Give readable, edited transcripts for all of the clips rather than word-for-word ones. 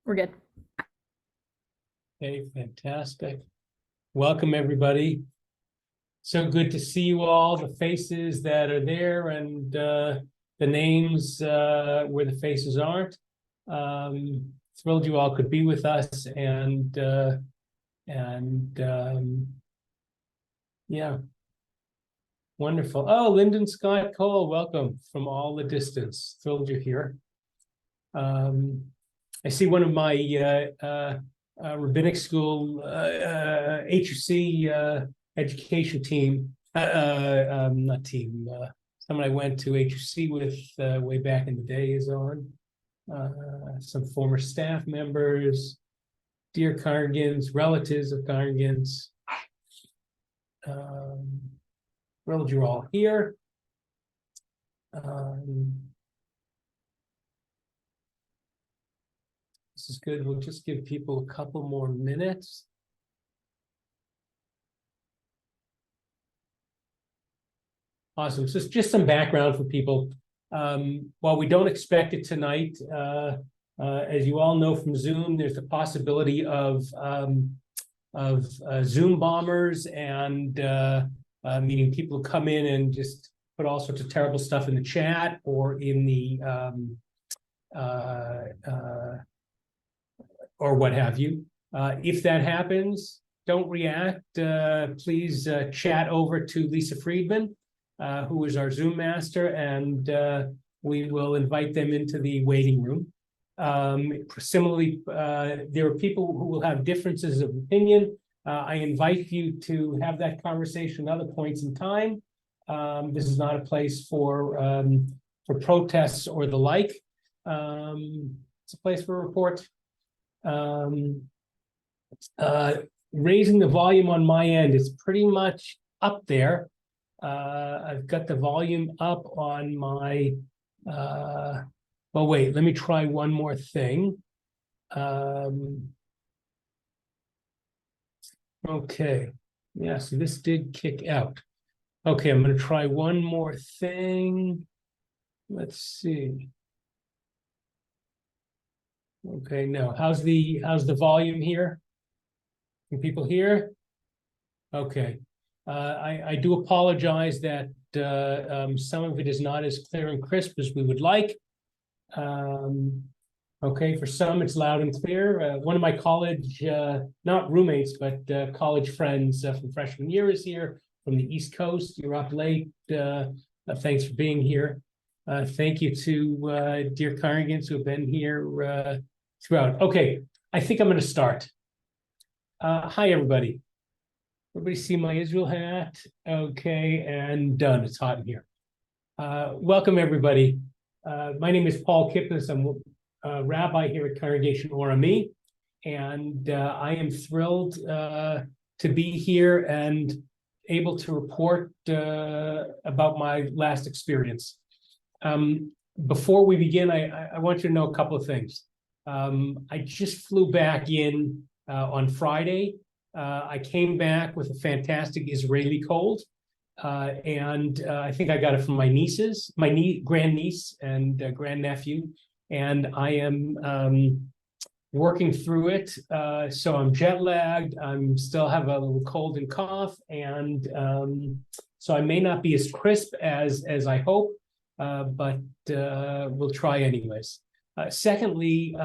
We're good. Okay, fantastic. Welcome, everybody. So good to see you all, the faces that are there and the names where the faces aren't. Thrilled you all could be with us and yeah, wonderful. Oh, Lyndon Scott Cole, welcome from all the distance. Thrilled you're here. I see one of my Rabbinic school HUC education team, not team, someone I went to HUC with way back in the day is on. Some former staff members, dear congregants, relatives of congregants. Thrilled you're all here. This is good. We'll just give people a couple more minutes. Awesome. So just some background for people. While we don't expect it tonight, as you all know from Zoom, there's the possibility of Zoom bombers and meaning people who come in and just put all sorts of terrible stuff in the chat or in the or what have you. If that happens, don't react. Please chat over to Lisa Friedman, who is our Zoom master, and we will invite them into the waiting room. Similarly, there are people who will have differences of opinion. I invite you to have that conversation at other points in time. This is not a place for protests or the like. It's a place for a report. Raising the volume on my end is pretty much up there. I've got the volume up on my well, wait, let me try one more thing. Okay, yeah, so this did kick out. Okay, I'm going to try one more thing. Let's see. Okay, no. How's the volume here? Can people hear? Okay. I do apologize that some of it is not as clear and crisp as we would like. Okay, for some it's loud and clear. One of my college, not roommates, but college friends from freshman year is here from the East Coast. You're up late. Thanks for being here. Thank you to dear congregants who have been here throughout. Okay, I think I'm going to start. Hi, everybody. Everybody see my Israel hat? Okay, and done. It's hot in here. Welcome, everybody. My name is Paul Kipnes. I'm a rabbi here at Congregation Orami, and I am thrilled to be here and able to report about my last experience. Before we begin, I want you to know a couple of things. I just flew back in on Friday. I came back with a fantastic Israeli cold, and I think I got it from my nieces, my grandniece and grandnephew, and I am working through it. So I'm jet lagged. I'm still have a little cold and cough, and so I may not be as crisp as I hope, but we'll try anyways. Secondly,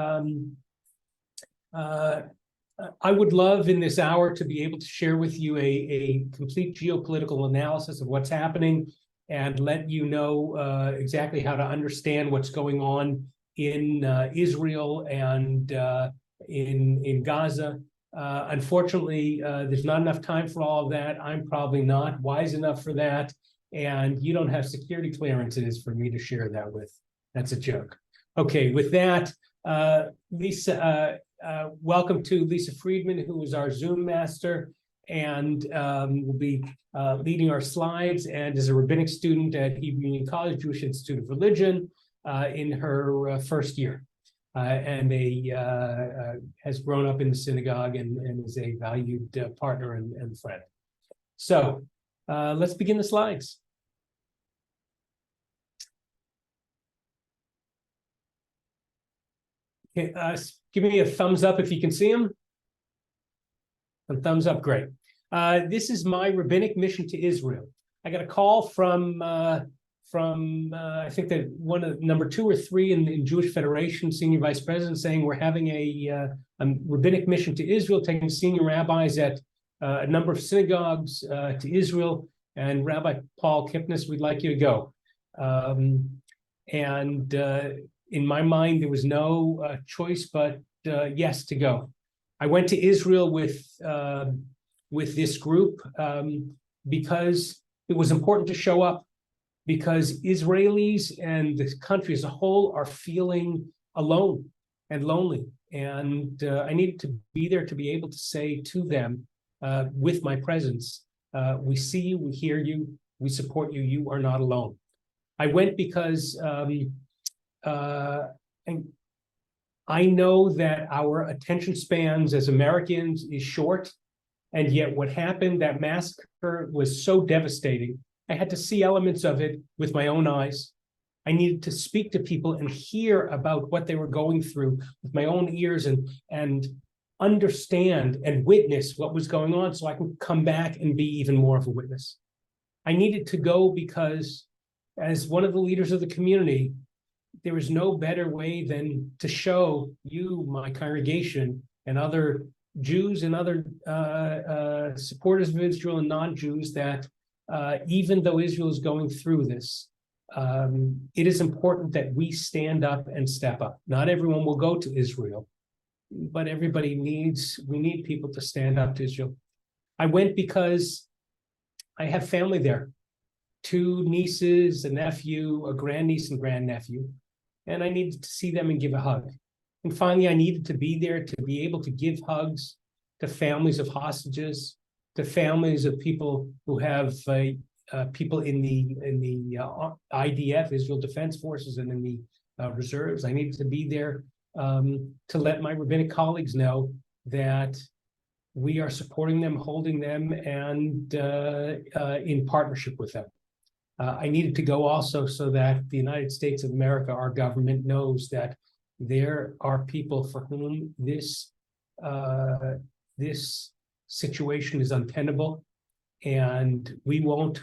I would love in this hour to be able to share with you a complete geopolitical analysis of what's happening and let you know exactly how to understand what's going on in Israel and in Gaza. Unfortunately, there's not enough time for all of that. I'm probably not wise enough for that. And you don't have security clearances for me to share that with. That's a joke. Okay, with that, Lisa, welcome to Lisa Friedman, who is our Zoom master and will be leading our slides and is a rabbinic student at Hebrew Union College, Jewish Institute of Religion in her first year and has grown up in the synagogue and is a valued partner and friend. So let's begin the slides. Okay, give me a thumbs up if you can see them. A thumbs up, great. This is my rabbinic mission to Israel. I got a call from I think that one of number 2 or 3 in Jewish Federation, senior vice president, saying we're having a rabbinic mission to Israel, taking senior rabbis at a number of synagogues to Israel. And Rabbi Paul Kipnes, we'd like you to go. In my mind, there was no choice but yes to go. I went to Israel with this group because it was important to show up, because Israelis and the country as a whole are feeling alone and lonely. And I needed to be there to be able to say to them with my presence, we see you, we hear you, we support you, you are not alone. I went because and I know that our attention spans as Americans is short, and yet what happened, that massacre was so devastating. I had to see elements of it with my own eyes. I needed to speak to people and hear about what they were going through with my own ears and understand and witness what was going on so I can come back and be even more of a witness. I needed to go because as one of the leaders of the community, there is no better way than to show you, my congregation, and other Jews and other supporters of Israel and non-Jews that even though Israel is going through this, it is important that we stand up and step up. Not everyone will go to Israel, but we need people to stand up to Israel. I went because I have family there, 2 nieces, a nephew, a grandniece and grandnephew, and I needed to see them and give a hug. And finally, I needed to be there to be able to give hugs to families of hostages, to families of people who have people in the IDF, Israel Defense Forces, and in the reserves. I needed to be there to let my rabbinic colleagues know that we are supporting them, holding them, and in partnership with them. I needed to go also so that the United States of America, our government, knows that there are people for whom this situation is untenable, and we won't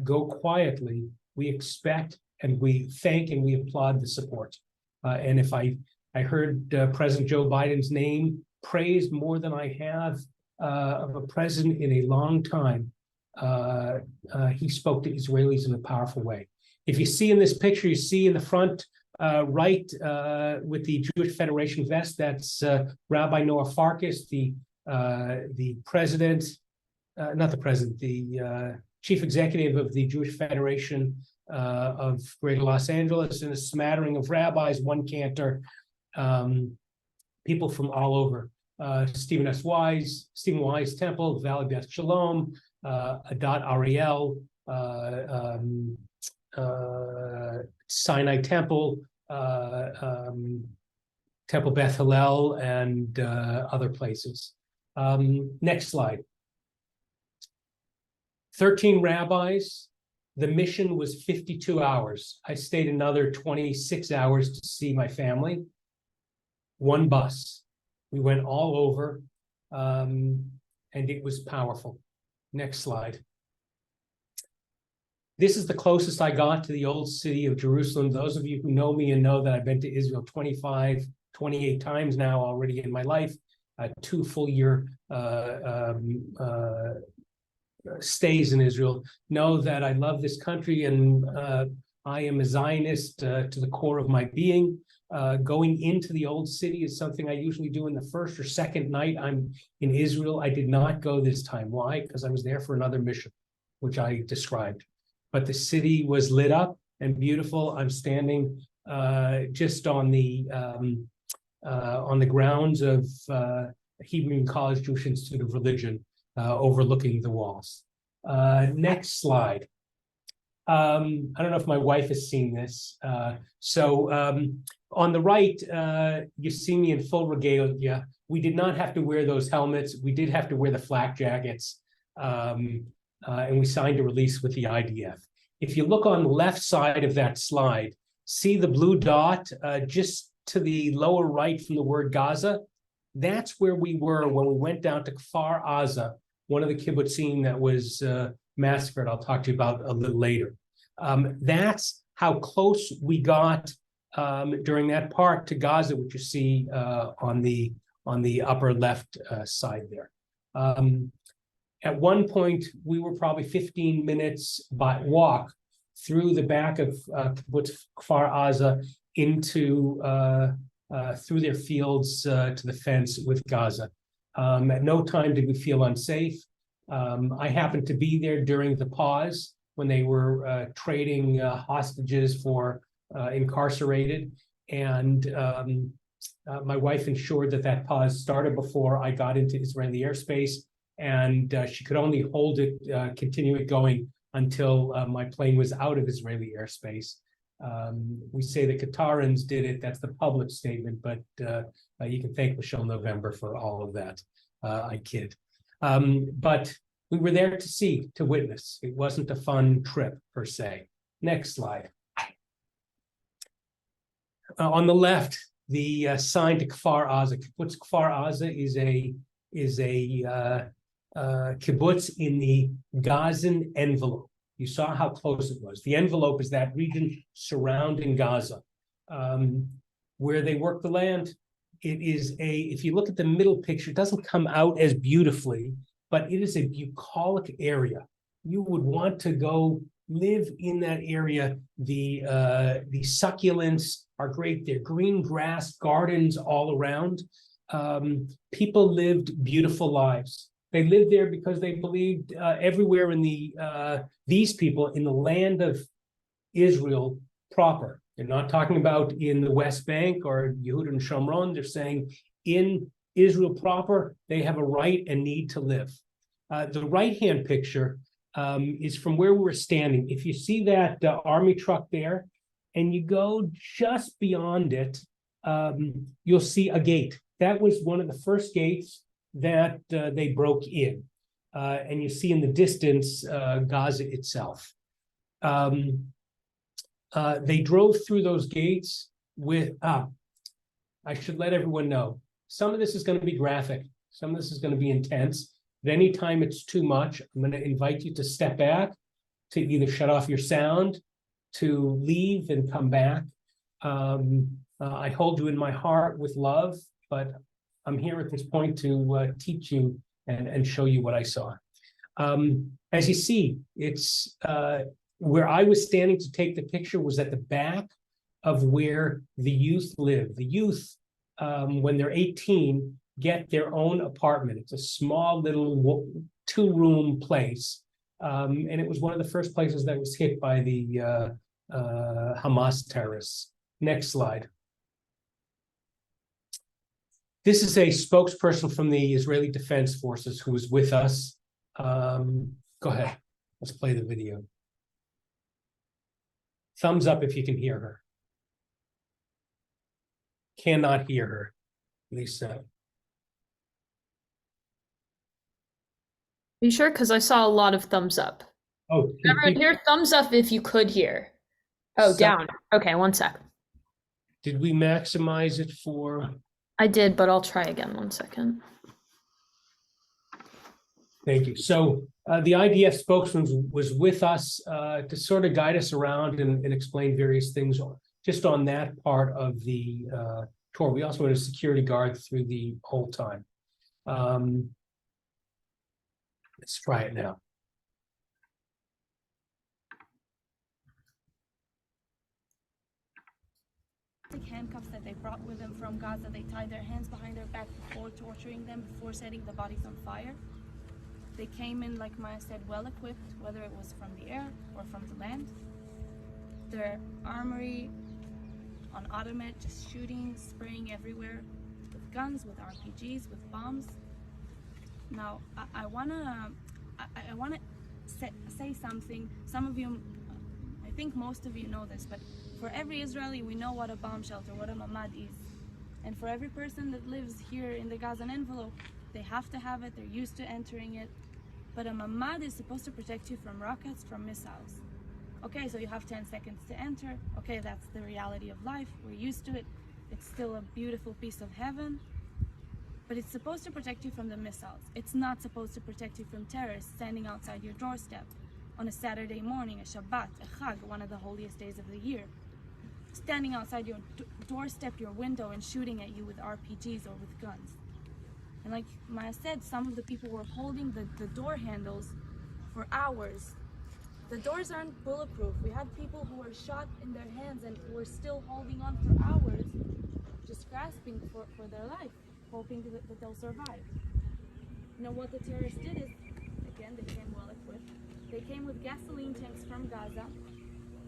go quietly. We expect and we thank and we applaud the support. And if I heard President Joe Biden's name praised more than I have of a president in a long time, he spoke to Israelis in a powerful way. If you see in this picture, you see in the front right with the Jewish Federation vest, that's Rabbi Noah Farkas, the president, not the president, the chief executive of the Jewish Federation of Greater Los Angeles, and a smattering of rabbis, one cantor, people from all over. Stephen Wise Temple, Valley Beth Shalom, Adat Ariel, Sinai Temple, Temple Beth Hillel, and other places. Next slide. 13 rabbis. The mission was 52 hours. I stayed another 26 hours to see my family. 1 bus. We went all over, and it was powerful. Next slide. This is the closest I got to the old city of Jerusalem. Those of you who know me and know that I've been to Israel 25, 28 times now already in my life, 2 full-year stays in Israel, know that I love this country, and I am a Zionist to the core of my being. Going into the old city is something I usually do in the first or second night I'm in Israel. I did not go this time. Why? Because I was there for another mission, which I described. But the city was lit up and beautiful. I'm standing just on the grounds of Hebrew College Jewish Institute of Religion, overlooking the walls. Next slide. I don't know if my wife has seen this. On the right, you see me in full regalia. We did not have to wear those helmets. We did have to wear the flak jackets. And we signed a release with the IDF. If you look on the left side of that slide, see the blue dot just to the lower right from the word Gaza, that's where we were when we went down to Kfar Aza, one of the kibbutzim that was massacred. I'll talk to you about a little later. That's how close we got during that part to Gaza, which you see on the upper left side there. At one point, we were probably 15 minutes by walk through the back of Kibbutz Kfar Aza into through their fields to the fence with Gaza. At no time did we feel unsafe. I happened to be there during the pause when they were trading hostages for incarcerated, and my wife ensured that pause started before I got into Israeli airspace, and she could only hold it, continue it going until my plane was out of Israeli airspace. We say the Qatarans did it, that's the public statement, but you can thank Michelle November for all of that. I kid. But we were there to see, to witness. It wasn't a fun trip per se. Next slide. On the left, the sign to Kfar Aza. Kibbutz Kfar Aza is a kibbutz in the Gazan envelope. You saw how close it was. The envelope is that region surrounding Gaza, where they work the land. It is if you look at the middle picture, it doesn't come out as beautifully, but it is a bucolic area. You would want to go live in that area. The succulents are great. They're green grass gardens all around. People lived beautiful lives. They lived there because they believed everywhere in these people in the land of Israel proper. They're not talking about in the West Bank or Yehuda and Shomron. They're saying in Israel proper, they have a right and need to live. The right-hand picture is from where we're standing. If you see that army truck there, and you go just beyond it, you'll see a gate. That was one of the first gates that they broke in. And you see in the distance, Gaza itself. They drove through those gates with, I should let everyone know, some of this is going to be graphic. Some of this is going to be intense. At any time it's too much, I'm going to invite you to step back, to either shut off your sound, to leave and come back. I hold you in my heart with love, but I'm here at this point to teach you and show you what I saw. As you see, it's where I was standing to take the picture was at the back of where the youth live. The youth, when they're 18, get their own apartment. It's a small little 2-room place. And it was one of the first places that was hit by the Hamas terrorists. Next slide. This is a spokesperson from the Israeli Defense Forces who was with us. Go ahead. Let's play the video. Thumbs up if you can hear her. Cannot hear her, Lisa. Are you sure? Because I saw a lot of thumbs up. Oh, everyone here, thumbs up if you could hear. Oh, down. Okay, one sec. Did we maximize it for? I did, but I'll try again. 1 second. Thank you. So the IDF spokesman was with us to sort of guide us around and explain various things just on that part of the tour. We also had a security guard through the whole time. Let's try it now. Handcuffs that they brought with them from Gaza, they tied their hands behind their back before torturing them, before setting the bodies on fire. They came in, like Maya said, well equipped, whether it was from the air or from the land. Their armory on automatic, just shooting, spraying everywhere with guns, with RPGs, with bombs. Now, I wanna say something. Some of you, I think most of you know this, but for every Israeli, we know what a bomb shelter, what a mamad is. And for every person that lives here in the Gazan envelope, they have to have it, they're used to entering it. But a mamad is supposed to protect you from rockets, from missiles. Okay, so you have 10 seconds to enter. Okay, that's the reality of life, we're used to it. It's still a beautiful piece of heaven, but it's supposed to protect you from the missiles. It's not supposed to protect you from terrorists standing outside your doorstep on a Saturday morning, a Shabbat, a Chag, one of the holiest days of the year. Standing outside your doorstep, your window, and shooting at you with RPGs or with guns. And like Maya said, some of the people were holding the door handles for hours. The doors aren't bulletproof. We had people who were shot in their hands and were still holding on for hours, just grasping for their life, hoping that they'll survive. You know what the terrorists did is, again, they came well equipped. They came with gasoline tanks from Gaza,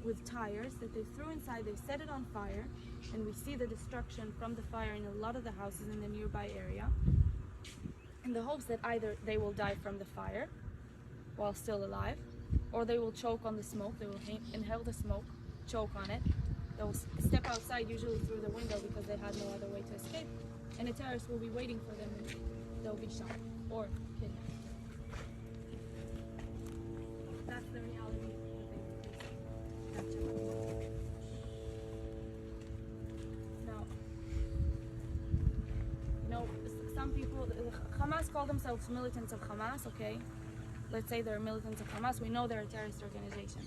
with tires that they threw inside, they set it on fire, and we see the destruction from the fire in a lot of the houses in the nearby area, in the hopes that either they will die from the fire while still alive, or they will choke on the smoke, they will inhale the smoke, choke on it, they'll step outside usually through the window because they had no other way to escape, and a terrorist will be waiting for them and they'll be shot or kidnapped. That's the reality that they have to. Now, you know, some people, Hamas call themselves militants of Hamas, okay? Let's say they're militants of Hamas. We know they're a terrorist organization.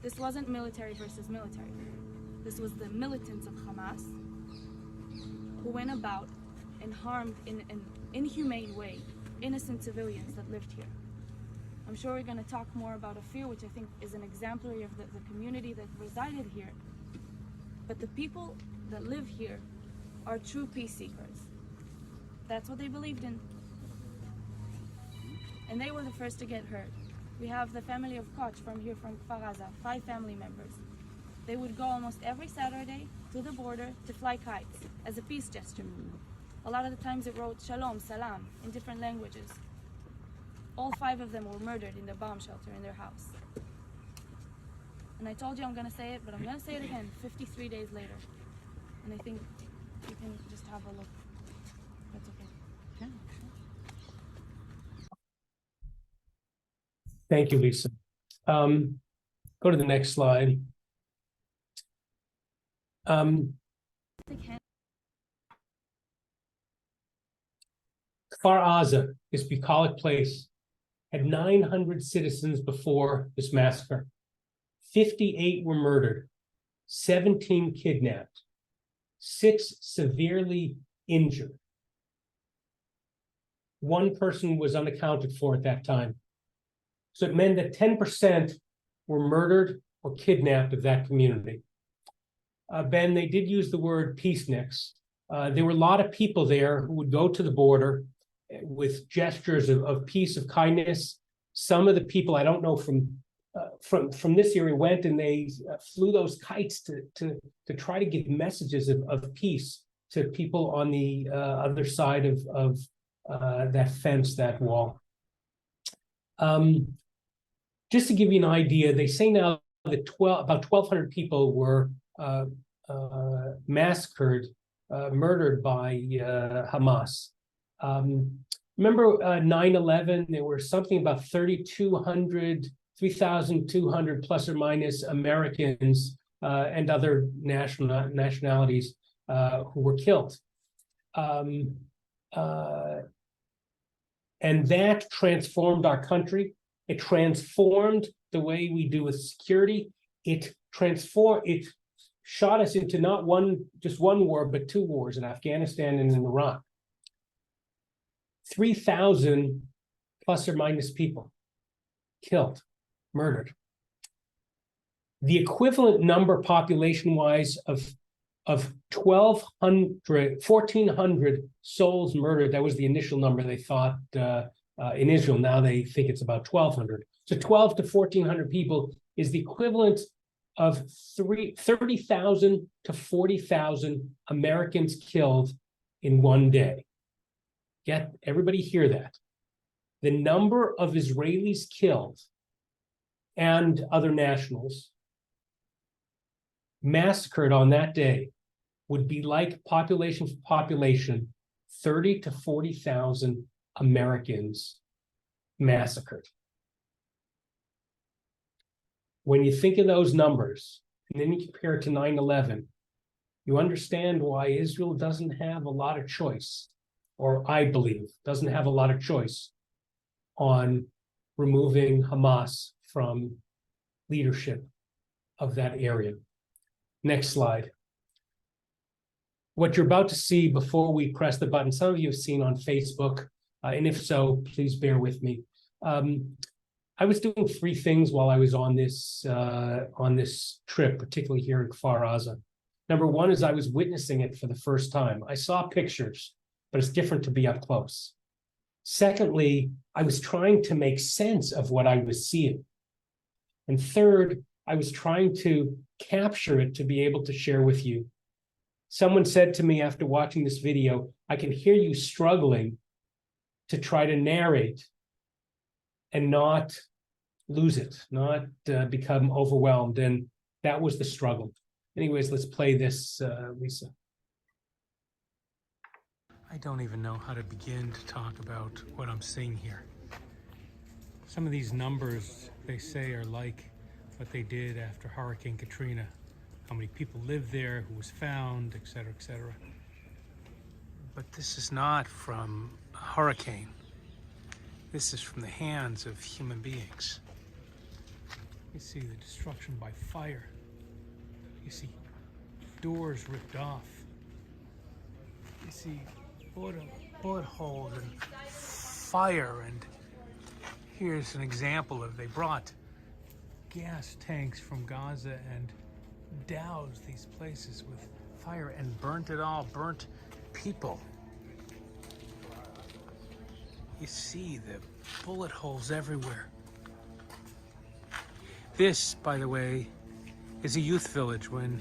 This wasn't military versus military. This was the militants of Hamas who went about and harmed in an inhumane way innocent civilians that lived here. I'm sure we're going to talk more about Ophir, which I think is an exemplary of the community that resided here. But the people that live here are true peace seekers. That's what they believed in. And they were the first to get hurt. We have the family of Koch from here, from Kfar Aza, 5 family members. They would go almost every Saturday to the border to fly kites as a peace gesture. A lot of the times it wrote Shalom, Salam in different languages. All 5 of them were murdered in the bomb shelter in their house. And I told you I'm going to say it, but I'm going to say it again 53 days later. And I think you can just have a look. That's okay. Thank you, Lisa. Go to the next slide. Kfar Aza, this bucolic place, had 900 citizens before this massacre. 58 were murdered, 17 kidnapped, 6 severely injured. 1 person was unaccounted for at that time. So it meant that 10% were murdered or kidnapped of that community. Ben, they did use the word peaceniks. There were a lot of people there who would go to the border with gestures of peace, of kindness. Some of the people, I don't know, from this area went and they flew those kites to try to give messages of peace to people on the other side of that fence, that wall. Just to give you an idea, they say now that about 1,200 people were massacred, murdered by Hamas. Remember 9/11, there were something about 3,200 plus or minus Americans and other nationalities who were killed. And that transformed our country. It transformed the way we do with security. It shot us into not just one war, but 2 wars in Afghanistan and in Iraq. 3,000 plus or minus people killed, murdered. The equivalent number population-wise of 1,400 souls murdered, that was the initial number they thought in Israel. Now they think it's about 1,200. So 1,200 to 1,400 people is the equivalent of 30,000 to 40,000 Americans killed in one day. Get everybody hear that. The number of Israelis killed and other nationals massacred on that day would be like population for population, 30 to 40,000 Americans massacred. When you think of those numbers, and then you compare it to 9/11, you understand why Israel doesn't have a lot of choice, or I believe doesn't have a lot of choice on removing Hamas from leadership of that area. Next slide. What you're about to see before we press the button, some of you have seen on Facebook, and if so, please bear with me. I was doing three things while I was on this trip, particularly here in Kfar Aza. Number one is I was witnessing it for the first time. I saw pictures, but it's different to be up close. Secondly, I was trying to make sense of what I was seeing. And third, I was trying to capture it to be able to share with you. Someone said to me after watching this video, I can hear you struggling to try to narrate and not lose it, not become overwhelmed. And that was the struggle. Anyways, let's play this, Lisa. I don't even know how to begin to talk about what I'm seeing here. Some of these numbers, they say, are like what they did after Hurricane Katrina. How many people lived there, who was found, et cetera, et cetera. But this is not from a hurricane. This is from the hands of human beings. You see the destruction by fire. You see doors ripped off. You see bullet holes and fire. And here's an example of, they brought gas tanks from Gaza and doused these places with fire and burnt it all, burnt people. You see the bullet holes everywhere. This, by the way, is a youth village. When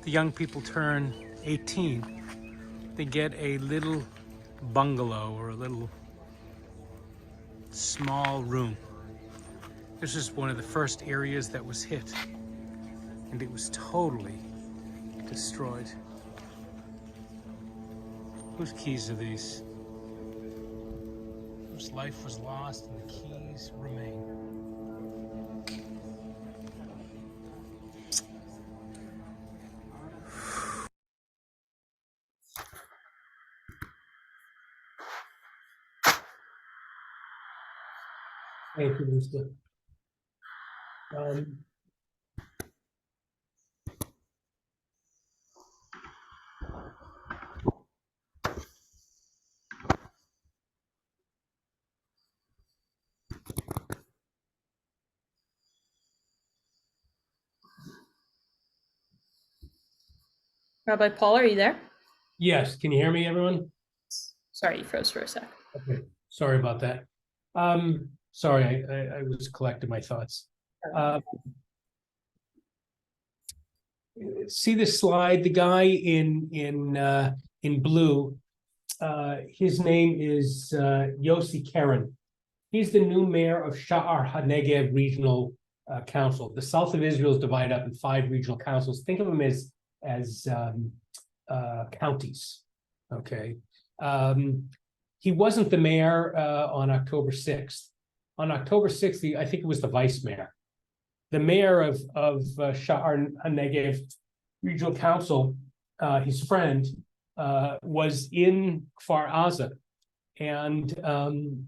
the young people turn 18, they get a little bungalow or a little small room. This is one of the first areas that was hit, and it was totally destroyed. Whose keys are these? Whose life was lost and the keys remain? Thank you, Lisa. Rabbi Paul, are you there? Yes, can you hear me, everyone? Sorry, you froze for a sec. Okay, sorry about that. Sorry, I was collecting my thoughts. See this slide? The guy in blue, his name is Yosi Karen. He's the new mayor of Sha'ar HaNegev Regional Council. The south of Israel is divided up in 5 regional councils. Think of them as counties. Okay. He wasn't the mayor on October 6th. On October 6th, I think it was the vice mayor. The mayor of Sha'ar HaNegev Regional Council, his friend, was in Kfar Aza and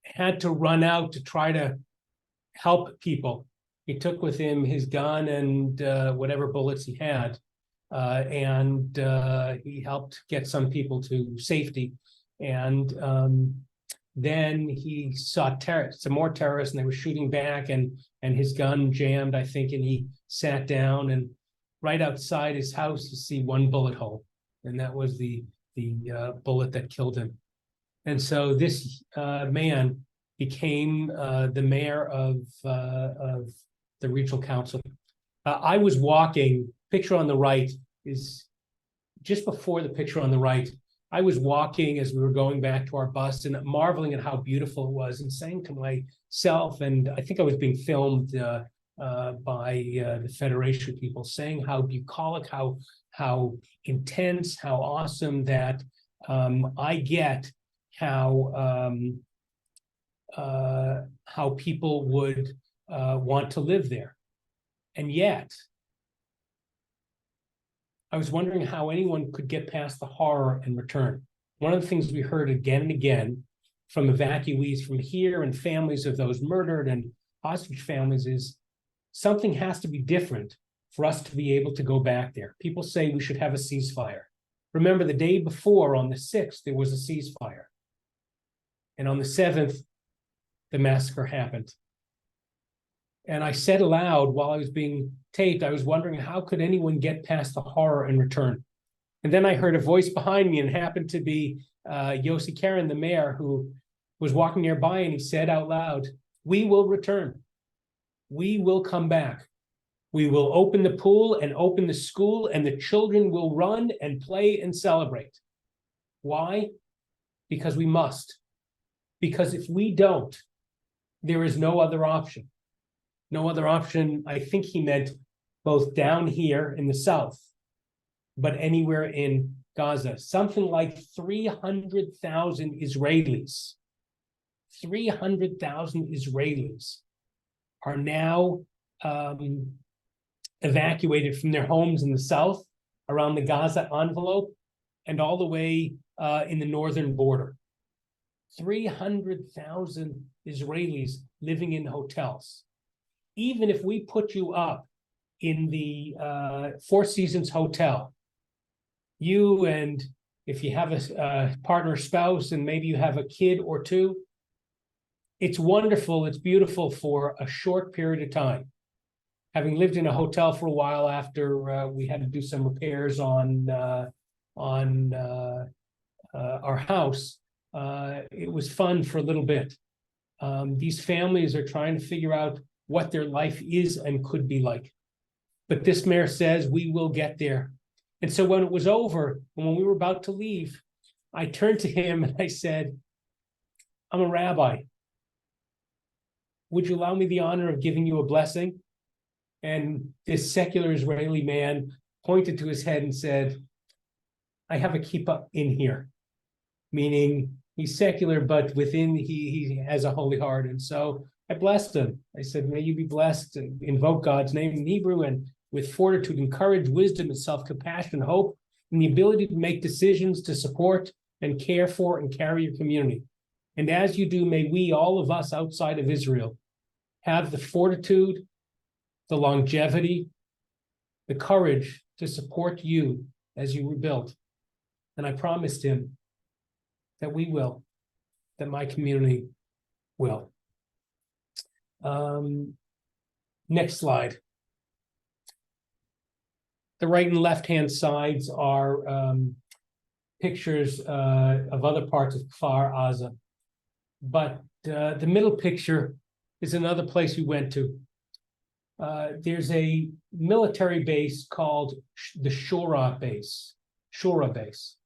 had to run out to try to help people. He took with him his gun and whatever bullets he had, and he helped get some people to safety. And then he saw some more terrorists, and they were shooting back, and his gun jammed, I think, and he sat down. And right outside his house, you see one bullet hole, and that was the bullet that killed him. And so this man became the mayor of the regional council. I was walking. Picture on the right is just before the picture on the right. I was walking as we were going back to our bus and marveling at how beautiful it was, and saying to myself, and I think I was being filmed by the Federation people, saying how bucolic, how intense, how awesome that I get how people would want to live there. And yet, I was wondering how anyone could get past the horror and return. One of the things we heard again and again from evacuees from here and families of those murdered and hostage families is something has to be different for us to be able to go back there. People say we should have a ceasefire. Remember, the day before, on the 6th, there was a ceasefire. And on the 7th, the massacre happened. And I said aloud while I was being taped, I was wondering how could anyone get past the horror and return? And then I heard a voice behind me, and it happened to be Yosi Karen, the mayor, who was walking nearby, and he said out loud, "We will return. We will come back. We will open the pool and open the school, and the children will run and play and celebrate." Why? Because we must. Because if we don't, there is no other option. No other option, I think he meant both down here in the south, but anywhere in Gaza. Something like 300,000 Israelis, 300,000 Israelis are now evacuated from their homes in the south, around the Gaza envelope, and all the way in the northern border. 300,000 Israelis living in hotels. Even if we put you up in the Four Seasons Hotel, you and if you have a partner, spouse, and maybe you have a kid or two, it's wonderful, it's beautiful for a short period of time. Having lived in a hotel for a while after we had to do some repairs on our house, it was fun for a little bit. These families are trying to figure out what their life is and could be like. But this mayor says we will get there. And so when it was over, and when we were about to leave, I turned to him and I said, "I'm a rabbi. Would you allow me the honor of giving you a blessing?" And this secular Israeli man pointed to his head and said, "I have a kippah in here," meaning he's secular, but within he has a holy heart. And so I blessed him. I said, "May you be blessed," and invoke God's name in Hebrew, and with fortitude and courage, wisdom and self-compassion, hope, and the ability to make decisions to support and care for and carry your community. And as you do, may we, all of us outside of Israel, have the fortitude, the longevity, the courage to support you as you rebuild. And I promised him that we will, that my community will. Next slide. The right and left-hand sides are pictures of other parts of Kfar Aza. But the middle picture is another place we went to. There's a military base called the Shura base.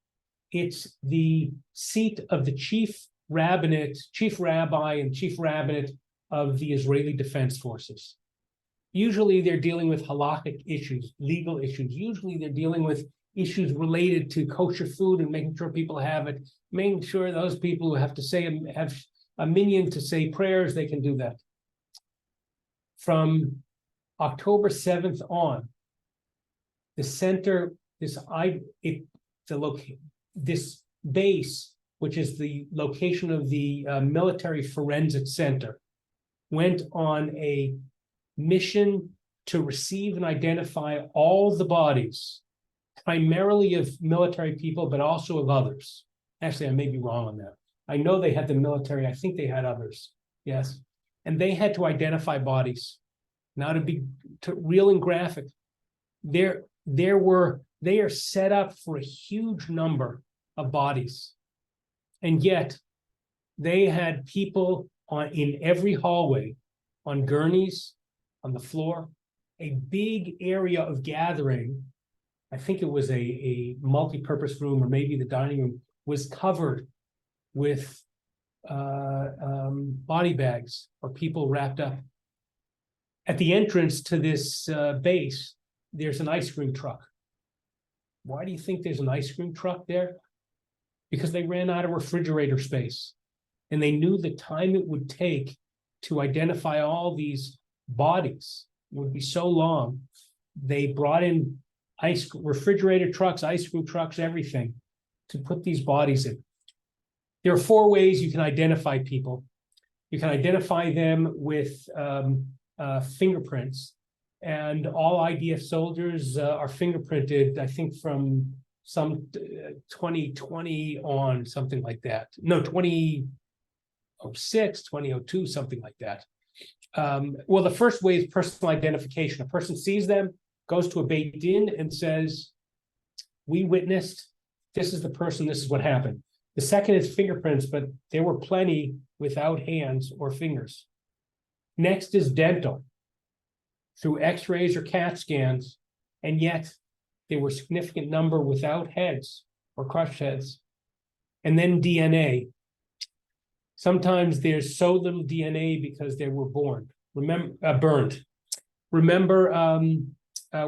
It's the seat of the chief rabbi and chief rabbinate of the Israeli Defense Forces. Usually they're dealing with halakhic issues, legal issues. Usually they're dealing with issues related to kosher food and making sure people have it, making sure those people who have to have a minyan to say prayers, they can do that. From October 7th on, the center, this base, which is the location of the military forensic center, went on a mission to receive and identify all the bodies, primarily of military people, but also of others. Actually, I may be wrong on that. I know they had the military. I think they had others. Yes. And they had to identify bodies. Now to be real and graphic, they are set up for a huge number of bodies. And yet they had people in every hallway, on gurneys, on the floor, a big area of gathering. I think it was a multi-purpose room, or maybe the dining room was covered with body bags or people wrapped up. At the entrance to this base, there's an ice cream truck. Why do you think there's an ice cream truck there? Because they ran out of refrigerator space, and they knew the time it would take to identify all these bodies would be so long. They brought in refrigerated trucks, ice cream trucks, everything to put these bodies in. There are 4 ways you can identify people. You can identify them with fingerprints, and all IDF soldiers are fingerprinted, I think, from some 2020 on, something like that. No, 2006, 2002, something like that. Well, the first way is personal identification. A person sees them, goes to a Beit Din and says, we witnessed, this is the person, this is what happened. The second is fingerprints, but there were plenty without hands or fingers. Next is dental, through x-rays or CAT scans, and yet there were a significant number without heads or crushed heads. And then DNA. Sometimes there's so little DNA because they were burned. Remember,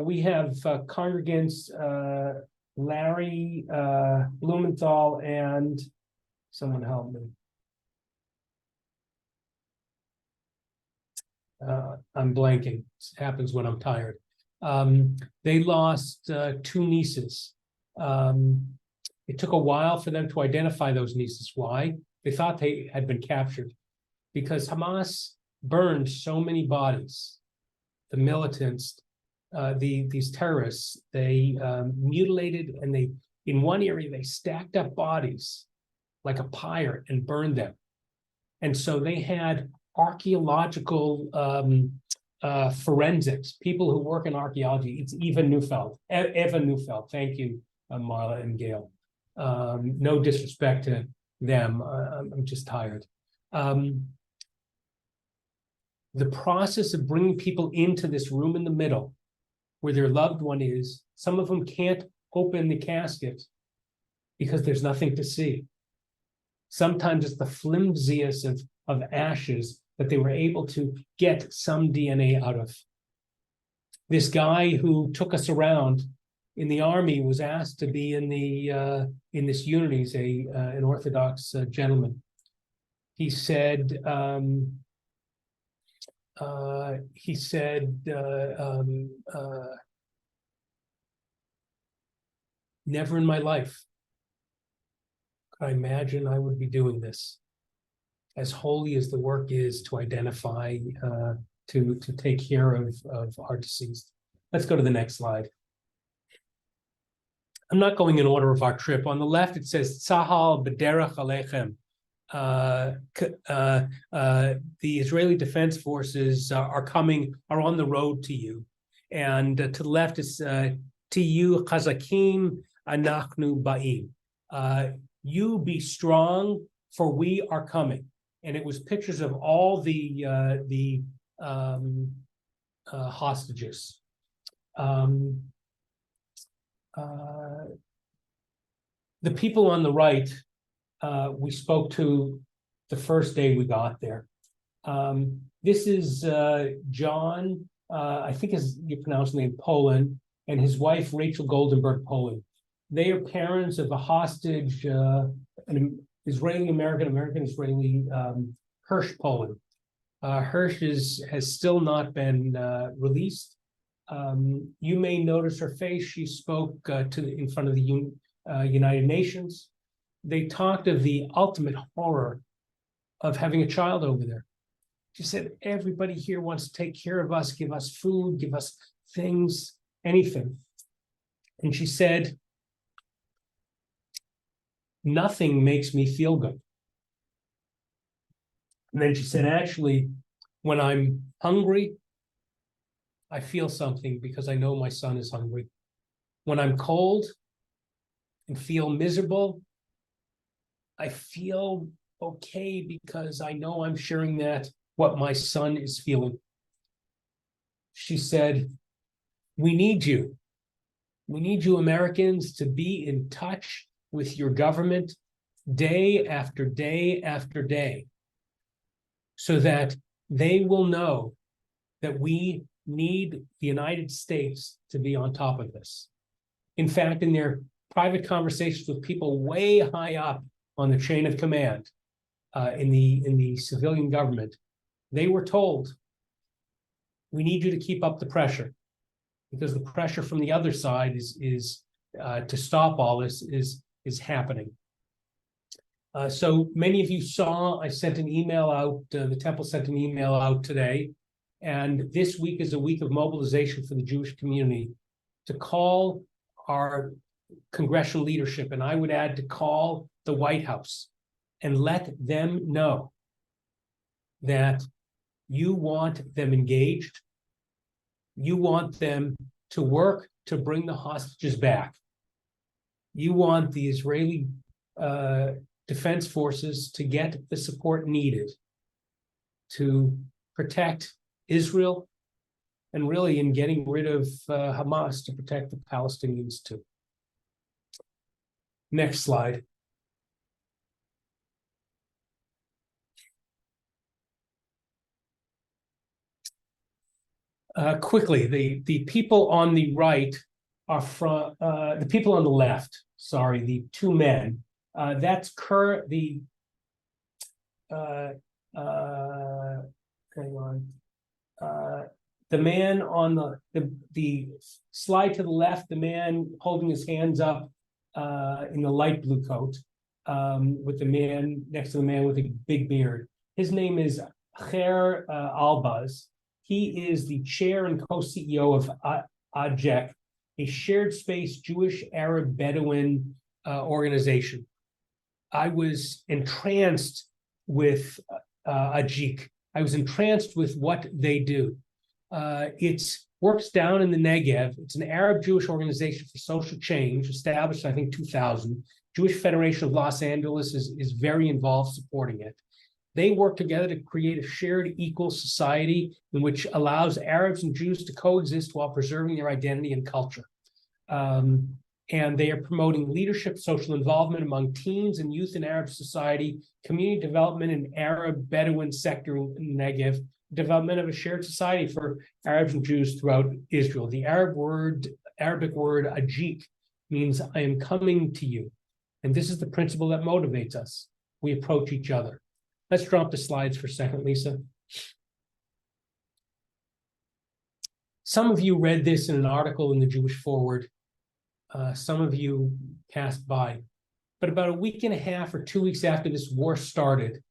we have congregants, Larry Blumenthal, and someone help me. I'm blanking. It happens when I'm tired. They lost 2 nieces. It took a while for them to identify those nieces. Why? They thought they had been captured because Hamas burned so many bodies. The militants, these terrorists, they mutilated, and they, in one area, they stacked up bodies like a pyre and burned them. And so they had archaeological forensics, people who work in archaeology. It's Eva Neufeld, thank you, Marla and Gail. No disrespect to them, I'm just tired. The process of bringing people into this room in the middle where their loved one is, some of them can't open the casket because there's nothing to see. Sometimes it's the flimsiest of ashes that they were able to get some DNA out of. This guy who took us around in the army was asked to be in this unit. He's an Orthodox gentleman. He said, never in my life could I imagine I would be doing this. As holy as the work is to identify, to take care of our deceased. Let's go to the next slide. I'm not going in order of our trip. On the left, it says Tzahal B'derech Aleichem. The Israeli Defense Forces are on the road to you. And to the left is Tiyu Chazakim Anachnu Ba'im. You be strong, for we are coming. And it was pictures of all the hostages. The people on the right, we spoke to the first day we got there. This is John, I think you pronounce the name Poland, and his wife, Rachel Goldenberg Poland. They are parents of a hostage, an American-Israeli, Hirsch Poland. Hirsch has still not been released. You may notice her face. She spoke in front of the United Nations. They talked of the ultimate horror of having a child over there. She said, everybody here wants to take care of us, give us food, give us things, anything. And she said, nothing makes me feel good. And then she said, actually, when I'm hungry, I feel something because I know my son is hungry. When I'm cold and feel miserable, I feel okay because I know I'm sharing what my son is feeling. She said, we need you. We need you Americans to be in touch with your government day after day after day, so that they will know that we need the United States to be on top of this. In fact, in their private conversations with people way high up on the chain of command in the civilian government, they were told, we need you to keep up the pressure. because the pressure from the other side is to stop all this is happening. So many of you saw, I sent an email out, the temple sent an email out today, and this week is a week of mobilization for the Jewish community to call our congressional leadership, and I would add to call the White House and let them know that you want them engaged, you want them to work to bring the hostages back. You want the Israeli Defense Forces to get the support needed to protect Israel, and really in getting rid of Hamas, to protect the Palestinians too. Next slide. Quickly, the people on the right are from the people on the left. Sorry, the two men. That's hang on. The man on the slide to the left, the man holding his hands up in the light blue coat, with the man next to the man with a big beard. His name is Kfar Aza. He is the chair and co-CEO of AJEC, a shared space Jewish Arab Bedouin organization. I was entranced with AJEC. I was entranced with what they do. It works down in the Negev. It's an Arab Jewish organization for social change, established, I think, 2000. Jewish Federation of Los Angeles is very involved supporting it. They work together to create a shared equal society in which allows Arabs and Jews to coexist while preserving their identity and culture. And they are promoting leadership, social involvement among teens and youth in Arab society, community development in Arab Bedouin sector in the Negev, development of a shared society for Arabs and Jews throughout Israel. The Arabic word ajik means I am coming to you. And this is the principle that motivates us. We approach each other. Let's drop the slides for a second, Lisa. Some of you read this in an article in the Jewish Forward. Some of you passed by. But about a week and a half or 2 weeks after this war started,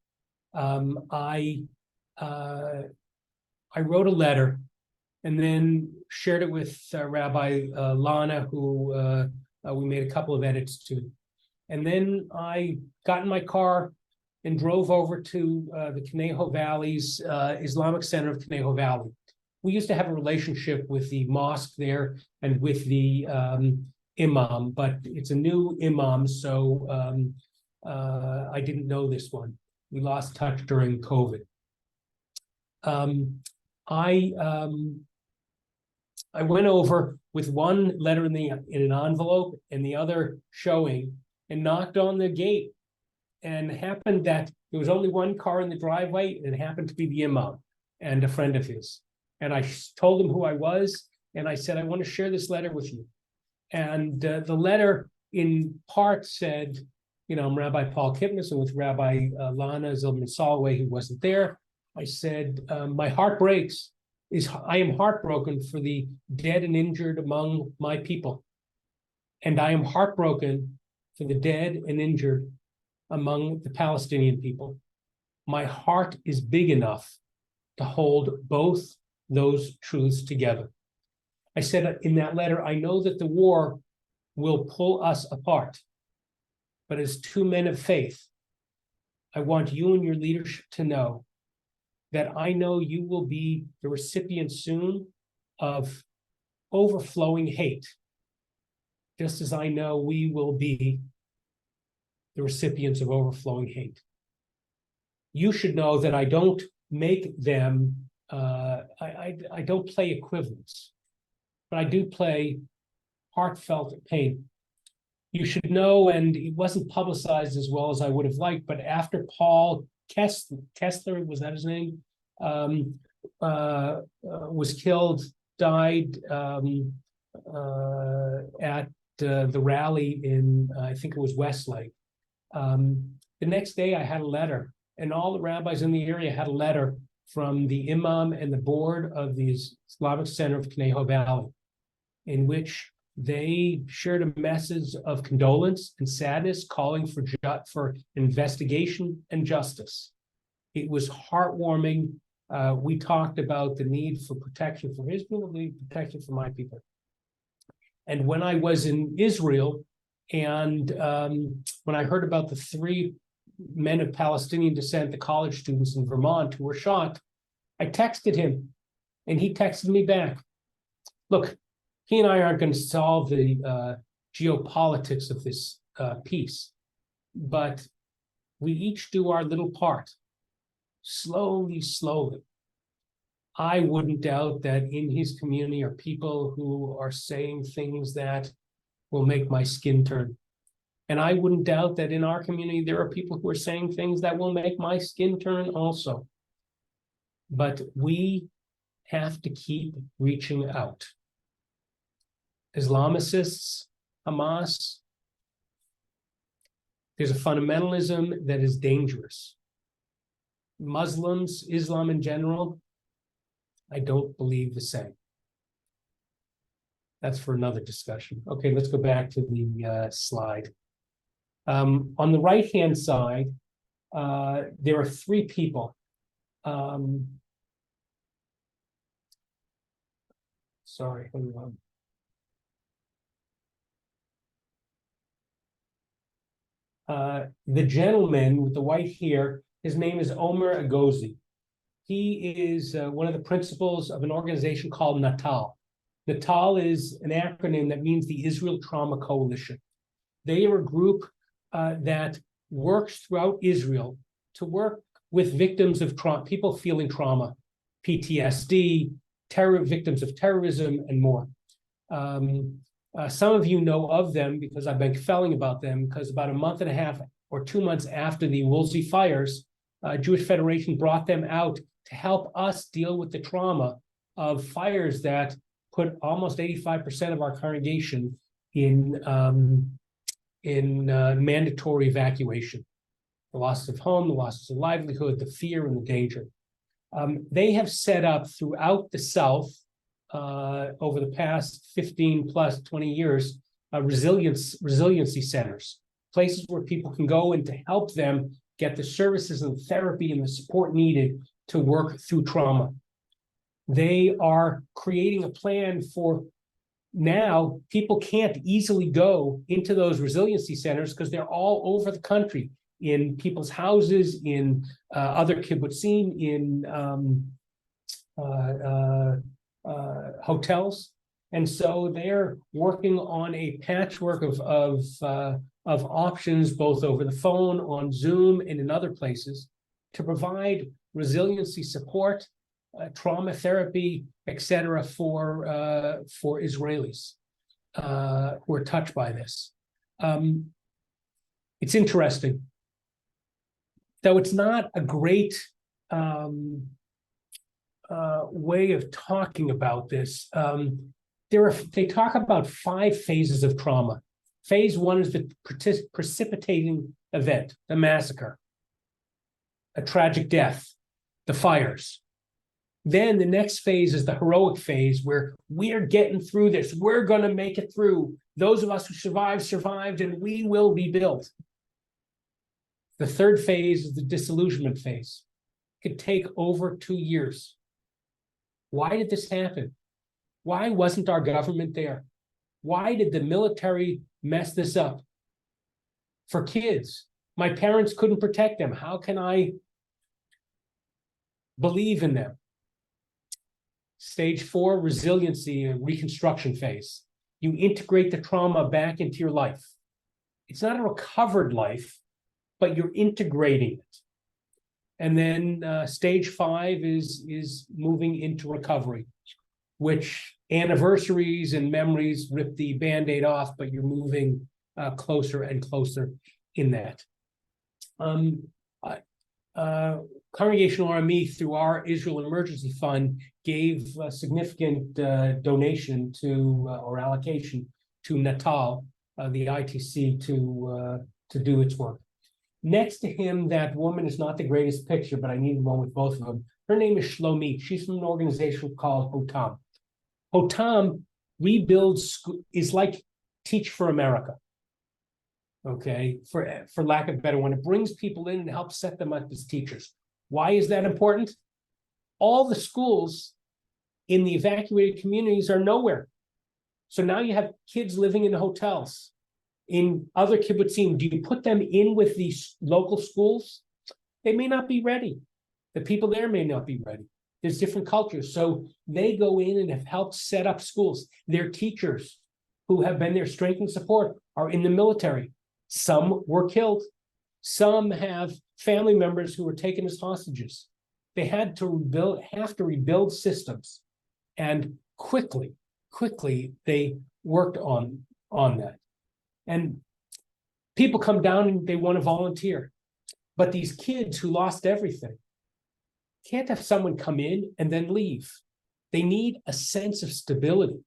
I wrote a letter and then shared it with Rabbi Lana, who we made a couple of edits to. And then I got in my car and drove over to the Conejo Valley's Islamic Center of Conejo Valley. We used to have a relationship with the mosque there and with the imam, but it's a new imam, so I didn't know this one. We lost touch during COVID. I went over with one letter in an envelope and the other showing, and knocked on the gate. And it happened that there was only one car in the driveway, and it happened to be the imam and a friend of his. And I told him who I was, and I said, I want to share this letter with you. And the letter in part said, I'm Rabbi Paul Kipnes, and with Rabbi Lana Zilman Soloway, who wasn't there, I said, my heart breaks. I am heartbroken for the dead and injured among my people. And I am heartbroken for the dead and injured among the Palestinian people. My heart is big enough to hold both those truths together. I said in that letter, I know that the war will pull us apart, but as two men of faith, I want you and your leadership to know that I know you will be the recipient soon of overflowing hate, just as I know we will be the recipients of overflowing hate. You should know that I don't make them, I don't play equivalents, but I do play heartfelt pain. You should know, and it wasn't publicized as well as I would have liked, but after Paul Kessler, was that his name, was killed, died at the rally in, I think it was Westlake. The next day I had a letter, and all the rabbis in the area had a letter from the imam and the board of the Islamic Center of Conejo Valley. in which they shared a message of condolence and sadness, calling for investigation and justice. It was heartwarming. We talked about the need for protection for his people, the protection for my people. And when I was in Israel, and when I heard about the 3 men of Palestinian descent, the college students in Vermont who were shot, I texted him, and he texted me back. Look, he and I aren't going to solve the geopolitics of this peace, but we each do our little part, slowly, slowly. I wouldn't doubt that in his community are people who are saying things that will make my skin turn. And I wouldn't doubt that in our community, there are people who are saying things that will make my skin turn also. But we have to keep reaching out. Islamicists, Hamas, there's a fundamentalism that is dangerous. Muslims, Islam in general, I don't believe the same. That's for another discussion. Okay, let's go back to the slide. On the right-hand side, there are 3 people. Sorry, hold on. The gentleman with the white hair, his name is Omer Agozi. He is one of the principals of an organization called Natal. Natal is an acronym that means the Israel Trauma Coalition. They are a group that works throughout Israel to work with victims of trauma, people feeling trauma, PTSD, victims of terrorism, and more. Some of you know of them because I've been felling about them, because about a month and a half or 2 months after the Woolsey fires, Jewish Federation brought them out to help us deal with the trauma of fires that put almost 85% of our congregation in mandatory evacuation. The loss of home, the loss of livelihood, the fear and the danger. They have set up throughout the South over the past 15 plus 20 years, resiliency centers, places where people can go and to help them get the services and therapy and the support needed to work through trauma. They are creating a plan for now. People can't easily go into those resiliency centers because they're all over the country, in people's houses, in other kibbutzim, in hotels. And so they're working on a patchwork of options, both over the phone, on Zoom, and in other places, to provide resiliency support, trauma therapy, etc., for Israelis who are touched by this. It's interesting, though it's not a great way of talking about this. They talk about 5 phases of trauma. Phase 1 is the precipitating event, the massacre, a tragic death, the fires. Then the next phase is the heroic phase, where we're getting through this. We're going to make it through. Those of us who survived, and we will rebuild. The third phase is the disillusionment phase. It could take over 2 years. Why did this happen? Why wasn't our government there? Why did the military mess this up? For kids, my parents couldn't protect them. How can I believe in them? Stage 4, resiliency and reconstruction phase. You integrate the trauma back into your life. It's not a recovered life, but you're integrating it. And then stage 5 is moving into recovery, which anniversaries and memories rip the Band-Aid off, but you're moving closer and closer in that. Congregational RME, through our Israel Emergency Fund, gave a significant donation to or allocation to Natal, the ITC, to do its work. Next to him, that woman is not the greatest picture, but I need one with both of them. Her name is Shlomit. She's from an organization called Hotam. Hotam rebuild school is like Teach for America. Okay, for lack of a better one, it brings people in and helps set them up as teachers. Why is that important? All the schools in the evacuated communities are nowhere. So now you have kids living in hotels, in other kibbutzim. Do you put them in with these local schools? They may not be ready. The people there may not be ready. There's different cultures. So they go in and have helped set up schools. Their teachers who have been their strength and support are in the military. Some were killed. Some have family members who were taken as hostages. They had to rebuild systems, and quickly they worked on that. And people come down and they want to volunteer, but these kids who lost everything can't have someone come in and then leave. They need a sense of stability.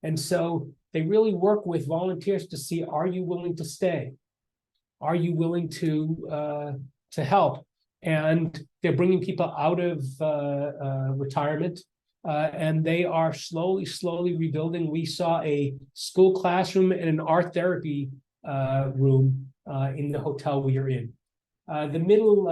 And so they really work with volunteers to see, are you willing to stay? Are you willing to help? And they're bringing people out of retirement, and they are slowly rebuilding. We saw a school classroom and an art therapy room in the hotel we are in. The middle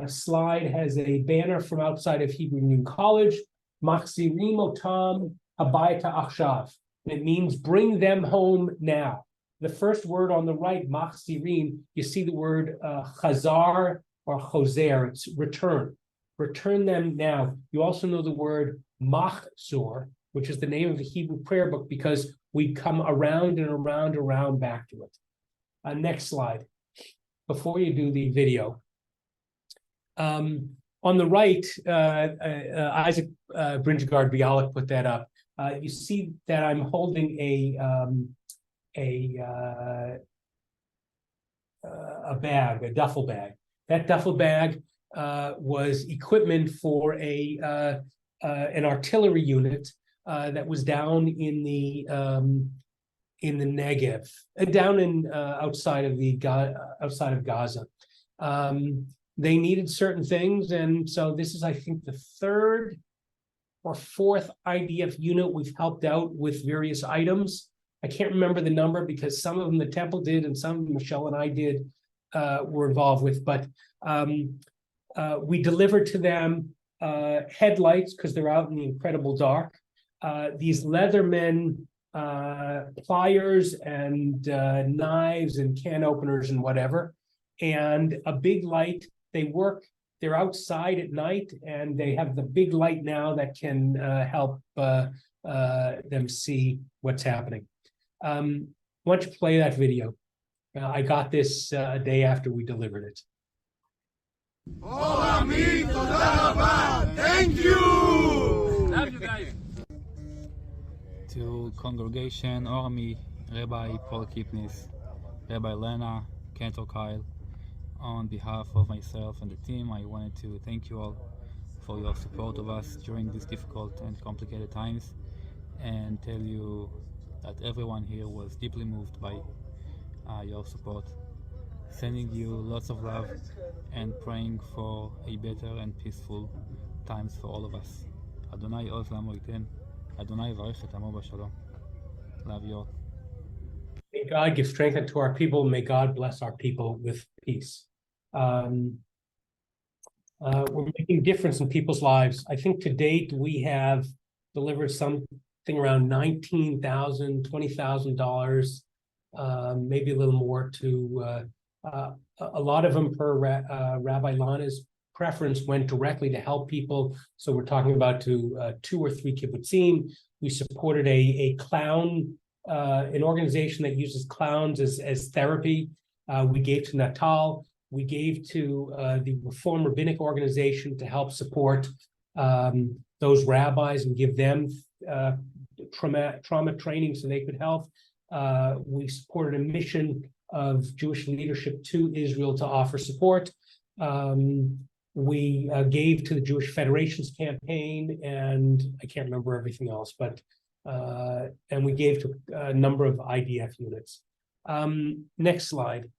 slide has a banner from outside of Hebrew Union College, Machzirim otam habayta achshav. It means bring them home now. The first word on the right, Machzirim, you see the word chazar or choser, it's return. Return them now. You also know the word machzor, which is the name of the Hebrew prayer book, because we come around and around back to it. Next slide. Before you do the video. On the right, Isaac Bringegard Bialik put that up. You see that I'm holding a bag, a duffel bag. That duffel bag was equipment for an artillery unit that was down in the Negev, down in outside of Gaza. They needed certain things, and so this is, I think, the third or fourth IDF unit we've helped out with various items. I can't remember the number because some of them the temple did and some of them Michelle and I did were involved with, but we delivered to them headlights because they're out in the incredible dark. These Leatherman pliers and knives and can openers and whatever, and a big light. They're outside at night, and they have the big light now that can help them see what's happening. Why don't you play that video? I got this a day after we delivered it. Thank you! Love you guys. To congregation, Army, Rabbi Paul Kipnes, Rabbi Lena, Cantor Kyle, on behalf of myself and the team, I wanted to thank you all for your support of us during these difficult and complicated times, and tell you that everyone here was deeply moved by your support. Sending you lots of love and praying for a better and peaceful times for all of us. Adonai oz lamo iten, Adonai yivarech et amo b'shalom. Love you all. May God give strength unto our people. May God bless our people with peace. We're making a difference in people's lives. I think to date we have delivered something around $19,000, $20,000, maybe a little more to a lot of them per Rabbi Lana's preference went directly to help people. So we're talking about to 2 or 3 kibbutzim. We supported a clown, an organization that uses clowns as therapy. We gave to Natal. We gave to the Reform Rabbinic organization to help support those rabbis and give them trauma training so they could help. We supported a mission of Jewish leadership to Israel to offer support. We gave to the Jewish Federation's campaign, and I can't remember everything else, but and we gave to a number of IDF units. Next slide.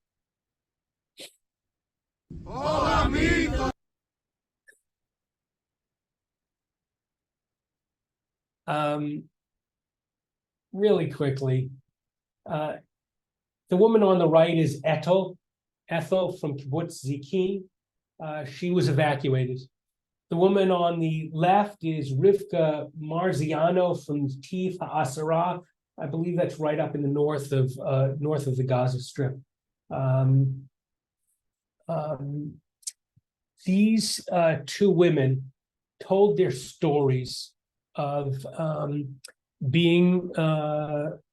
really quickly. The woman on the right is Ethel from Kibbutz Ziki. She was evacuated. The woman on the left is Rivka Marziano from Kfar Aza. I believe that's right up in the north of the Gaza Strip. These two women told their stories of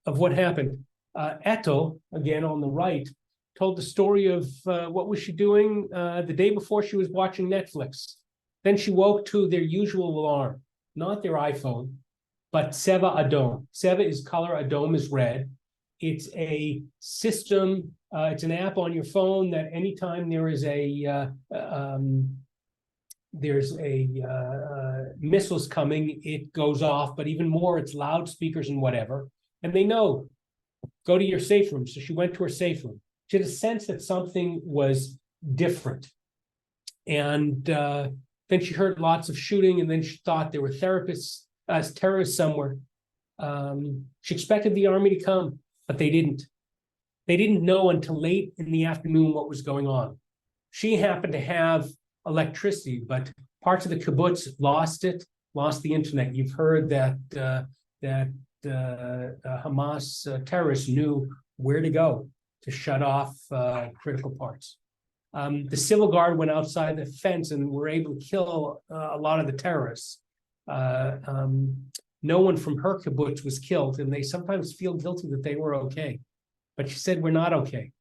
what happened. Ethel, again on the right, told the story of what was she doing the day before she was watching Netflix. Then she woke to their usual alarm, not their iPhone, but Tseva Adom. Tseva is color, Adom is red. It's a system, it's an app on your phone that anytime there is missiles coming, it goes off, but even more, it's loudspeakers and whatever. And they know, go to your safe room. So she went to her safe room. She had a sense that something was different. And then she heard lots of shooting, and then she thought there were terrorists somewhere. She expected the army to come, but they didn't. They didn't know until late in the afternoon what was going on. She happened to have electricity, but parts of the kibbutz lost the internet. You've heard that Hamas terrorists knew where to go to shut off critical parts. The civil guard went outside the fence and were able to kill a lot of the terrorists. No one from her kibbutz was killed, and they sometimes feel guilty that they were okay. But she said, we're not okay.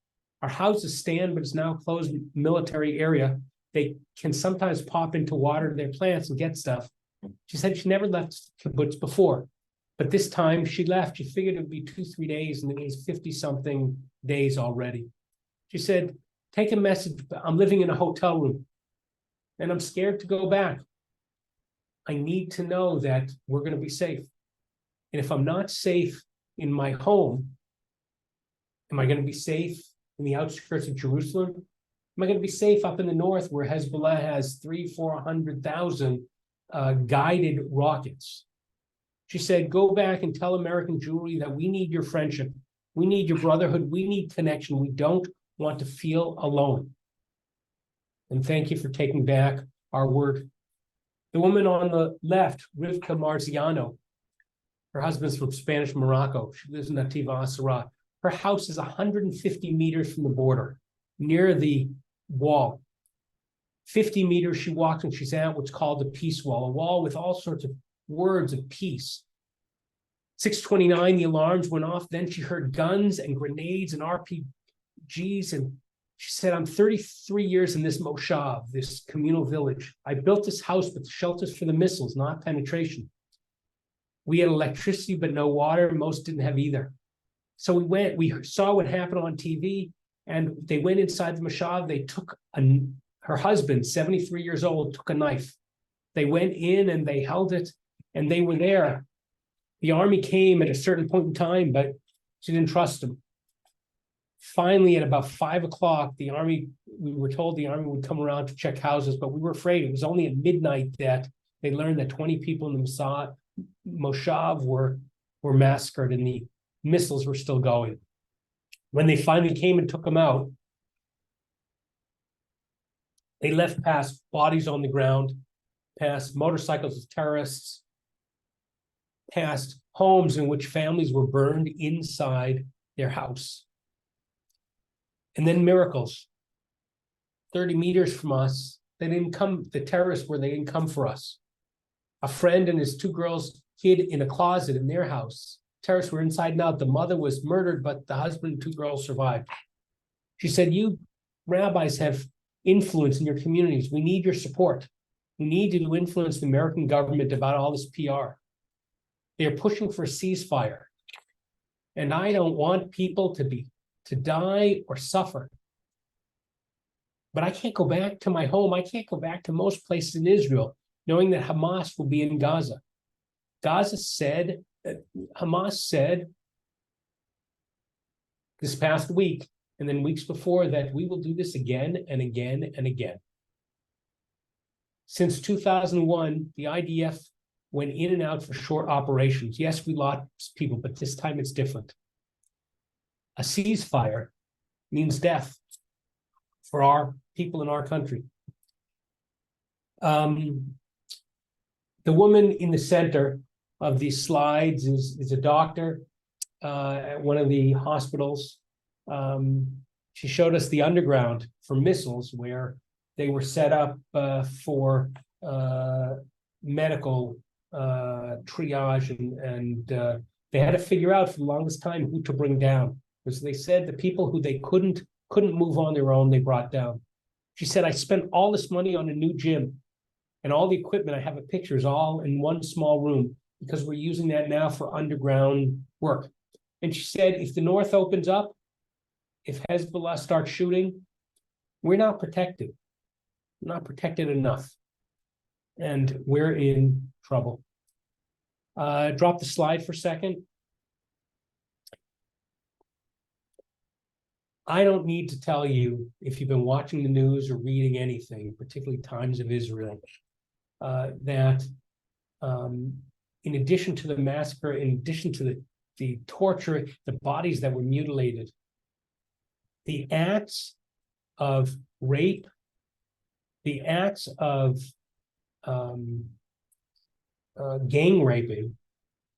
Our houses stand, but it's now a closed military area. They can sometimes pop into water their plants and get stuff. She said she never left kibbutz before, but this time she left. She figured it would be 2-3 days, and it was 50-something days already. She said, take a message. I'm living in a hotel room, and I'm scared to go back. I need to know that we're going to be safe. And if I'm not safe in my home, am I going to be safe in the outskirts of Jerusalem? Am I going to be safe up in the north where Hezbollah has 300,000-400,000 guided rockets? She said, go back and tell American Jewry that we need your friendship. We need your brotherhood. We need connection. We don't want to feel alone. And thank you for taking back our word. The woman on the left, Rivka Marziano, her husband's from Spanish Morocco. She lives in Nativa Asara. Her house is 150 meters from the border, near the wall. 50 meters she walks and she's at what's called the peace wall, a wall with all sorts of words of peace. 6:29, the alarms went off. Then she heard guns and grenades and RPGs, and she said, I'm 33 years in this moshav, this communal village. I built this house with shelters for the missiles, not penetration. We had electricity, but no water. Most didn't have either. So we saw what happened on TV, and they went inside the moshav. They took her husband, 73 years old, took a knife. They went in and they held it, and they were there. The army came at a certain point in time, but she didn't trust them. Finally, at about 5 o'clock, we were told the army would come around to check houses, but we were afraid. It was only at midnight that they learned that 20 people in the moshav were massacred, and the missiles were still going. When they finally came and took them out, they left past bodies on the ground, past motorcycles of terrorists, past homes in which families were burned inside their house. And then miracles. 30 meters from us, they didn't come, the terrorists they didn't come for us. A friend and his 2 girls hid in a closet in their house. Terrorists were inside and out. The mother was murdered, but the husband and 2 girls survived. She said, you rabbis have influence in your communities. We need your support. We need you to influence the American government about all this PR. They're pushing for a ceasefire. And I don't want people to die or suffer. But I can't go back to my home. I can't go back to most places in Israel, knowing that Hamas will be in Gaza. Hamas said this past week, and then weeks before, that we will do this again and again and again. Since 2001, the IDF went in and out for short operations. Yes, we lost people, but this time it's different. A ceasefire means death for our people in our country. The woman in the center of these slides is a doctor at one of the hospitals. She showed us the underground for missiles, where they were set up for medical triage, and they had to figure out for the longest time who to bring down, because they said the people who they couldn't move on their own, they brought down. She said, I spent all this money on a new gym, and all the equipment, I have a picture, is all in one small room, because we're using that now for underground work. And she said, if the north opens up, if Hezbollah starts shooting, we're not protected. We're not protected enough. And we're in trouble. Drop the slide for a second. I don't need to tell you, if you've been watching the news or reading anything, particularly Times of Israel, that in addition to the massacre, in addition to the torture, the bodies that were mutilated, the acts of rape, the acts of gang raping,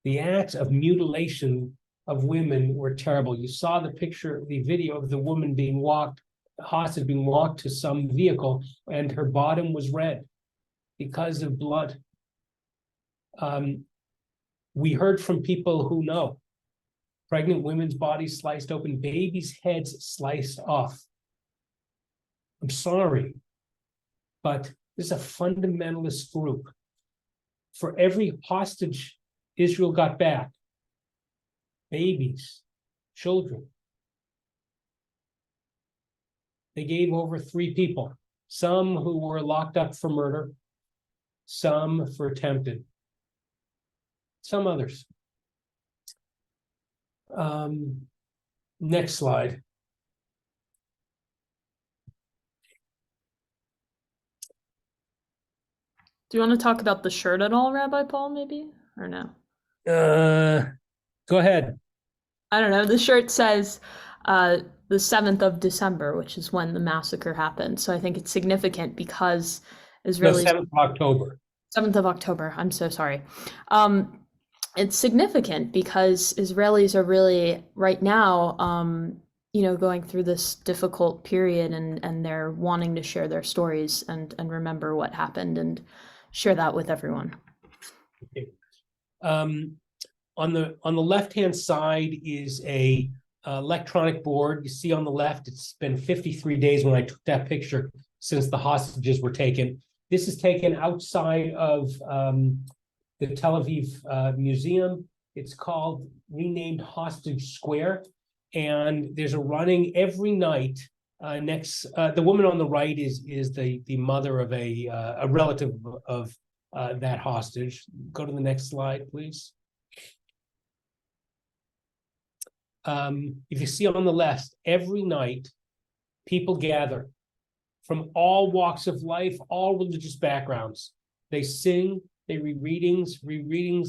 the acts of mutilation of women were terrible. You saw the picture, the video of the woman being walked, hostage being walked to some vehicle, and her bottom was red because of blood. We heard from people who know. Pregnant women's bodies sliced open, babies' heads sliced off. I'm sorry, but this is a fundamentalist group. For every hostage Israel got back, babies, children, they gave over 3 people, some who were locked up for murder, some for attempted, some others. Next slide. Do you want to talk about the shirt at all, Rabbi Paul, maybe? Or no? Go ahead. I don't know. The shirt says the 7th of December, which is when the massacre happened. So I think it's significant because Israelis... No, 7th of October. 7th of October. I'm so sorry. It's significant because Israelis are really, right now, going through this difficult period, and they're wanting to share their stories and remember what happened and share that with everyone. Okay. On the left-hand side is a electronic board. You see on the left, it's been 53 days when I took that picture since the hostages were taken. This is taken outside of the Tel Aviv Museum. It's called renamed Hostage Square, and there's a running every night. The woman on the right is the mother of a relative of that hostage. Go to the next slide, please. If you see on the left, every night people gather from all walks of life, all religious backgrounds. They sing, they read readings,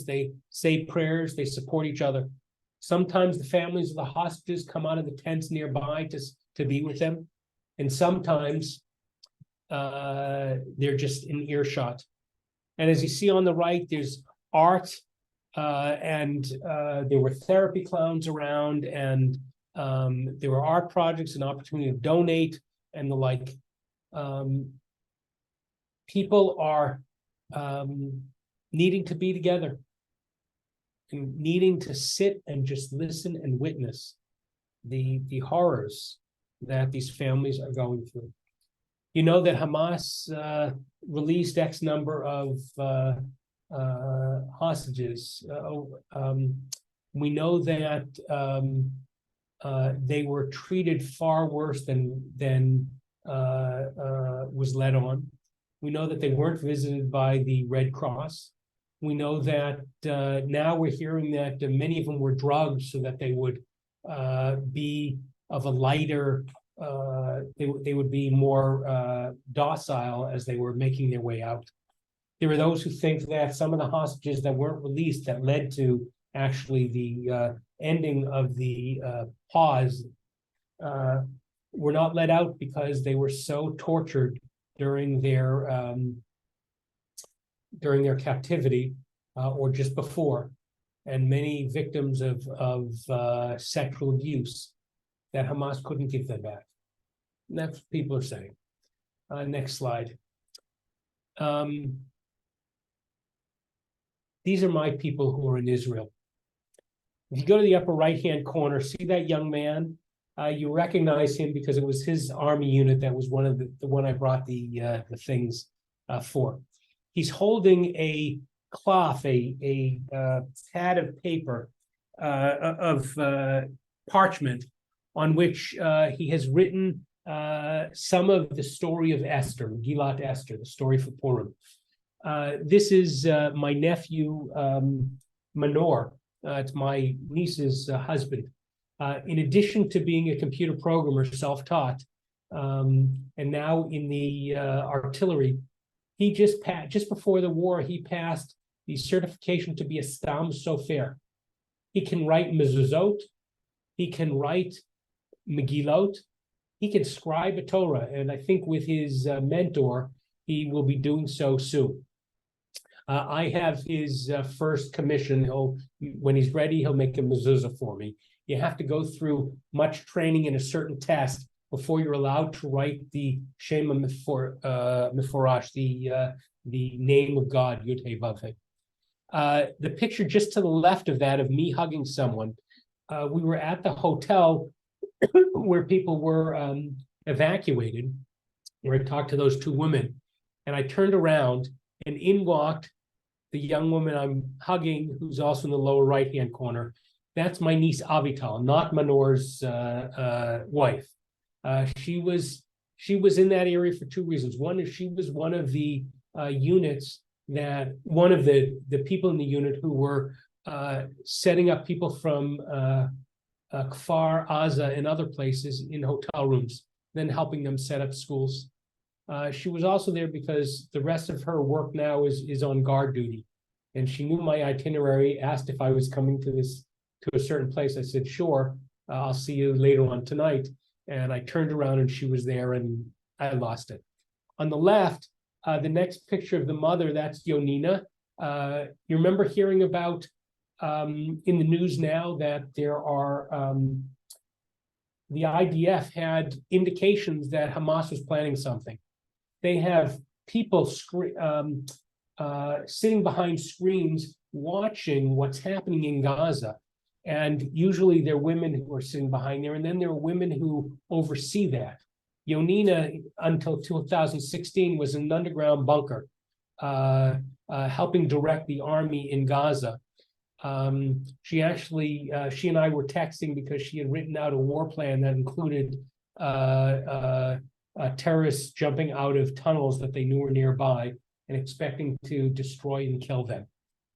they say prayers, they support each other. Sometimes the families of the hostages come out of the tents nearby to be with them. And sometimes they're just in earshot. And as you see on the right, there's art, and there were therapy clowns around, and there were art projects, an opportunity to donate and the like. People are needing to be together and needing to sit and just listen and witness the horrors that these families are going through. You know that Hamas released X number of hostages. We know that they were treated far worse than was led on. We know that they weren't visited by the Red Cross. We know that now we're hearing that many of them were drugged so that they would be of a lighter, they would be more docile as they were making their way out. There are those who think that some of the hostages that weren't released that led to actually the ending of the pause were not let out because they were so tortured during their captivity or just before, and many victims of sexual abuse that Hamas couldn't give them back. And that's what people are saying. Next slide. These are my people who are in Israel. If you go to the upper right-hand corner, see that young man? You recognize him because it was his army unit that was one of the one I brought the things for. He's holding a cloth, a pad of paper of parchment on which he has written some of the story of Esther, Megillat Esther, the story for Purim. This is my nephew, Manor. It's my niece's husband. In addition to being a computer programmer, self-taught, and now in the artillery, he just before the war, he passed the certification to be a Stam Sofer. He can write mezuzot, he can write Megillot, he can scribe a Torah, and I think with his mentor, he will be doing so soon. I have his first commission. When he's ready, he'll make a mezuzah for me. You have to go through much training in a certain test before you're allowed to write the Shema Meforash, the name of God, Yud Hey Vav Hey. The picture just to the left of that of me hugging someone, we were at the hotel where people were evacuated, where I talked to those two women, and I turned around and in walked the young woman I'm hugging, who's also in the lower right-hand corner. That's my niece Avital, not Manor's wife. She was in that area for two reasons. One is she was one of the units that one of the people in the unit who were setting up people from Kfar Aza and other places in hotel rooms, then helping them set up schools. She was also there because the rest of her work now is on guard duty, and she knew my itinerary. Asked if I was coming to a certain place. I said, sure, I'll see you later on tonight. And I turned around and she was there and I lost it. On the left, the next picture of the mother, that's Yonina. You remember hearing about in the news now that there are, the IDF had indications that Hamas was planning something. They have people sitting behind screens watching what's happening in Gaza. And usually they're women who are sitting behind there, and then there are women who oversee that. Yonina, until 2016, was in an underground bunker, helping direct the army in Gaza. She and I were texting because she had written out a war plan that included terrorists jumping out of tunnels that they knew were nearby and expecting to destroy and kill them.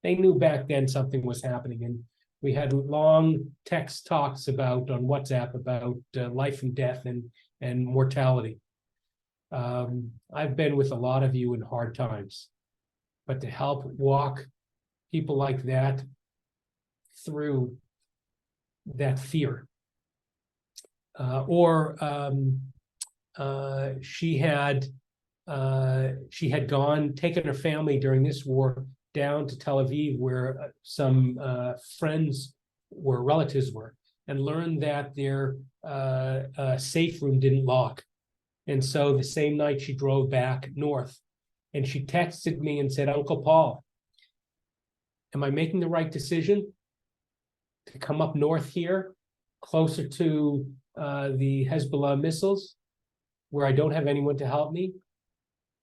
They knew back then something was happening, and we had long text talks on WhatsApp about life and death and mortality. I've been with a lot of you in hard times, but to help walk people like that through that fear, she had taken her family during this war down to Tel Aviv, where some relatives were, and learned that their safe room didn't lock. And so the same night she drove back north, and she texted me and said, Uncle Paul, am I making the right decision to come up north here, closer to the Hezbollah missiles, where I don't have anyone to help me?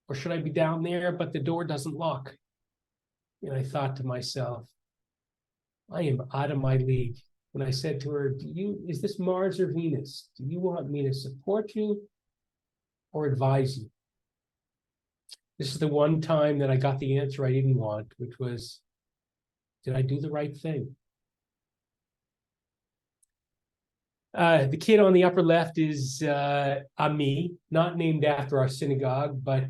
Or should I be down there, but the door doesn't lock? And I thought to myself, I am out of my league. When I said to her, is this Mars or Venus? Do you want me to support you or advise you? This is the one time that I got the answer I didn't want, which was, did I do the right thing? The kid on the upper left is Ami, not named after our synagogue, but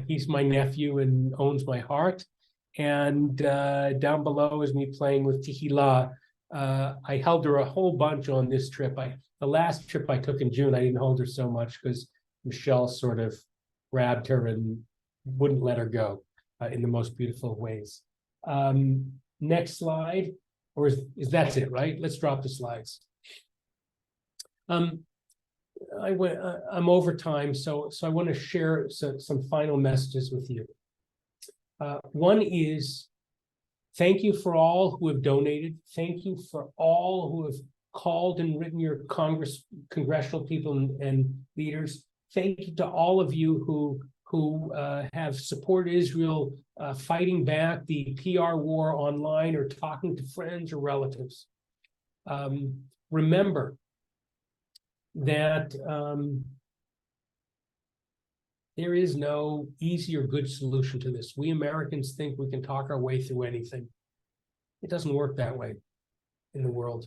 He's my nephew and owns my heart. And down below is me playing with Tehillah. I held her a whole bunch on this trip. The last trip I took in June, I didn't hold her so much because Michelle sort of grabbed her and wouldn't let her go in the most beautiful ways. Next slide, or is that's it, right? Let's drop the slides. I'm over time, so I want to share some final messages with you. One is, thank you for all who have donated. Thank you for all who have called and written your congressional people and leaders. Thank you to all of you who have supported Israel fighting back the PR war online or talking to friends or relatives. Remember that there is no easy or good solution to this. We Americans think we can talk our way through anything. It doesn't work that way in the world.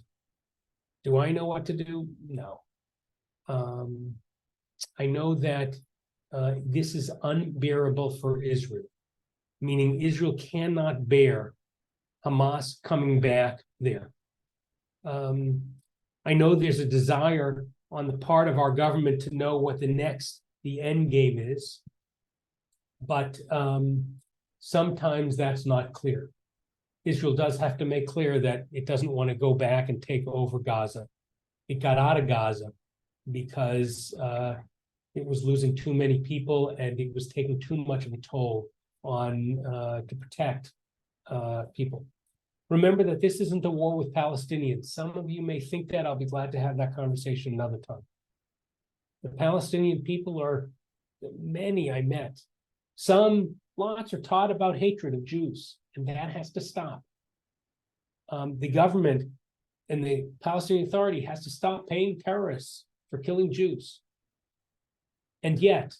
Do I know what to do? No. I know that this is unbearable for Israel, meaning Israel cannot bear Hamas coming back there. I know there's a desire on the part of our government to know what the end game is, but sometimes that's not clear. Israel does have to make clear that it doesn't want to go back and take over Gaza. It got out of Gaza because it was losing too many people and it was taking too much of a toll on to protect people. Remember that this isn't a war with Palestinians. Some of you may think that. I'll be glad to have that conversation another time. The Palestinian people are many I met. Lots are taught about hatred of Jews, and that has to stop. The government and the Palestinian Authority has to stop paying terrorists for killing Jews. And yet,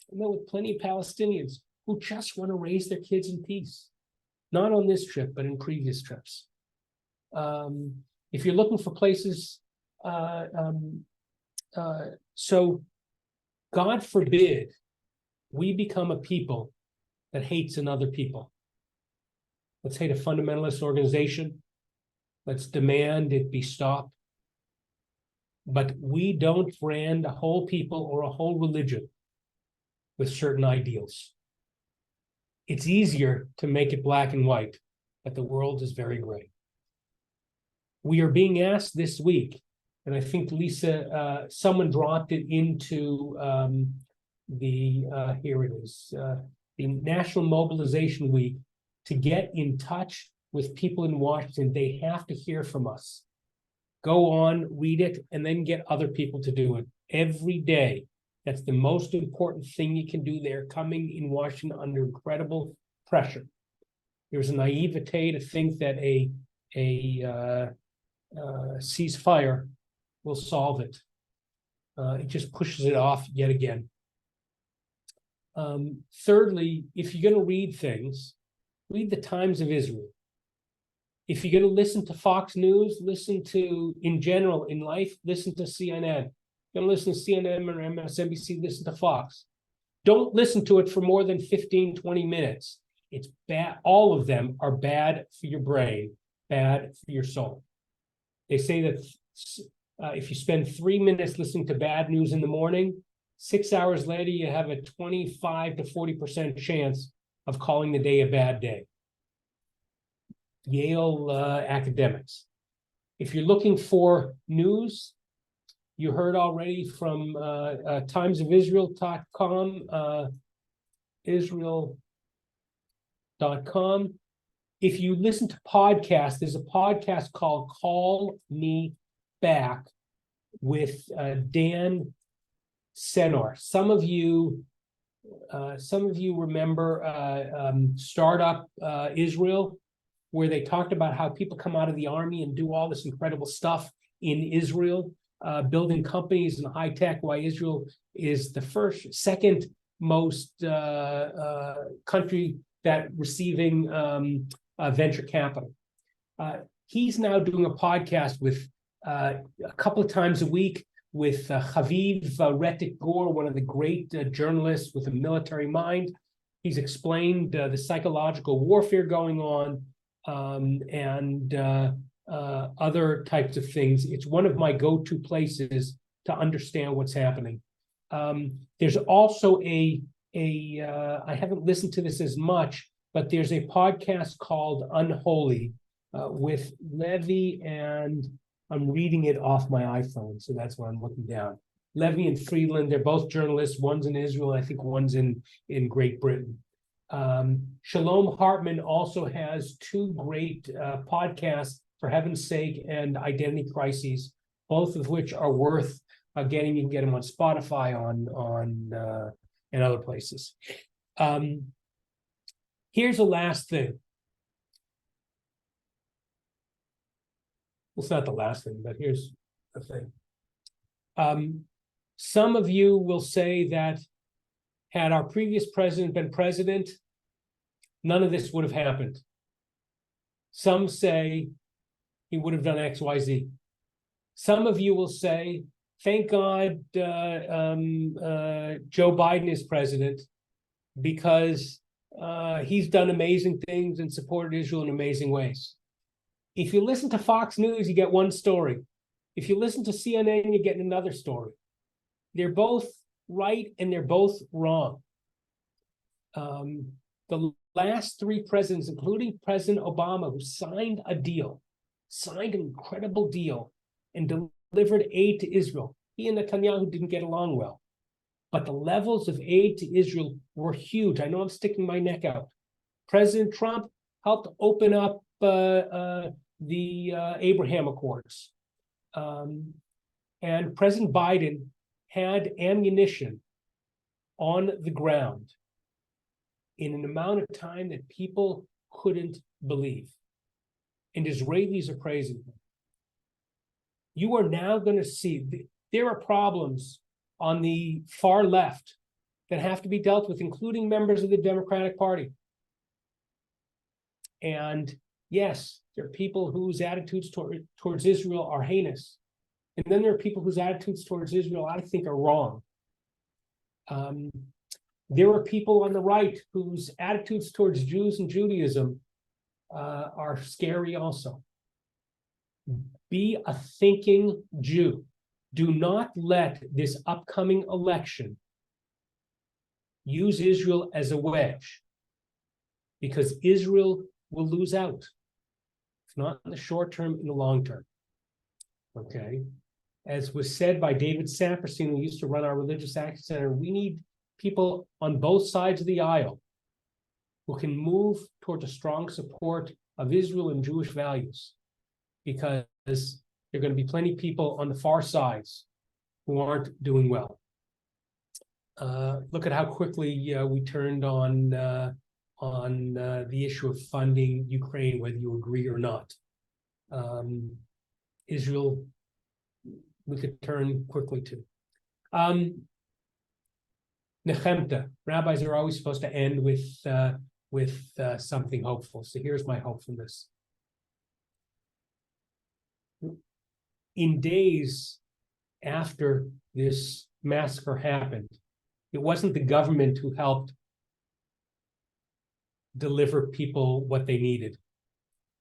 I know with plenty of Palestinians who just want to raise their kids in peace. Not on this trip, but in previous trips. If you're looking for places, so God forbid we become a people that hates another people. Let's hate a fundamentalist organization. Let's demand it be stopped. But we don't brand a whole people or a whole religion with certain ideals. It's easier to make it black and white, but the world is very gray. We are being asked this week, and I think Lisa, someone dropped it into here it is, the National Mobilization Week, to get in touch with people in Washington. They have to hear from us. Go on, read it, and then get other people to do it every day. That's the most important thing you can do. They're coming in Washington under incredible pressure. There's a naivete to think that a ceasefire will solve it. It just pushes it off yet again. Thirdly, if you're going to read things, read the Times of Israel. If you're going to listen to Fox News, listen to, in general, in life, listen to CNN. You're going to listen to CNN or MSNBC, listen to Fox. Don't listen to it for more than 15, 20 minutes. It's bad. All of them are bad for your brain, bad for your soul. They say that if you spend 3 minutes listening to bad news in the morning, 6 hours later, you have a 25 to 40% chance of calling the day a bad day. Yale academics. If you're looking for news, you heard already from timesofisrael.com, Israel.com. If you listen to podcasts, there's a podcast called Call Me Back with Dan Senor. Some of you remember Startup Israel, where they talked about how people come out of the army and do all this incredible stuff in Israel, building companies in high tech, why Israel is the second most country that receiving venture capital. He's now doing a podcast with a couple of times a week with Chaviv Retik Gur, one of the great journalists with a military mind. He's explained the psychological warfare going on and other types of things. It's one of my go-to places to understand what's happening. There's also I haven't listened to this as much, but there's a podcast called Unholy with Levy, and I'm reading it off my iPhone, so that's why I'm looking down. Levy and Friedland, they're both journalists. One's in Israel, I think one's in Great Britain. Shalom Hartman also has two great podcasts, For Heaven's Sake and Identity Crises, both of which are worth getting. You can get them on Spotify, on and other places. Here's the last thing. It's not the last thing, but here's the thing. Some of you will say that had our previous president been president, none of this would have happened. Some say he would have done X, Y, Z. Some of you will say, thank God Joe Biden is president, because he's done amazing things and supported Israel in amazing ways. If you listen to Fox News, you get one story. If you listen to CNN, you get another story. They're both right and they're both wrong. The last three presidents, including President Obama, who signed an incredible deal and delivered aid to Israel. He and Netanyahu didn't get along well, but the levels of aid to Israel were huge. I know I'm sticking my neck out. President Trump helped open up the Abraham Accords. And President Biden had ammunition on the ground in an amount of time that people couldn't believe. And Israelis are praising him. You are now going to see there are problems on the far left that have to be dealt with, including members of the Democratic Party. And yes, there are people whose attitudes towards Israel are heinous. And then there are people whose attitudes towards Israel, I think, are wrong. There are people on the right whose attitudes towards Jews and Judaism are scary also. Be a thinking Jew. Do not let this upcoming election use Israel as a wedge, because Israel will lose out. If not in the short term, in the long term. Okay? As was said by David Saperstein, who used to run our Religious Action Center, we need people on both sides of the aisle who can move towards a strong support of Israel and Jewish values, because there are going to be plenty of people on the far sides who aren't doing well. Look at how quickly we turned on the issue of funding Ukraine, whether you agree or not. Israel, we could turn quickly to. Nechemta. Rabbis are always supposed to end with something hopeful. So here's my hopefulness. In days after this massacre happened, it wasn't the government who helped deliver people what they needed.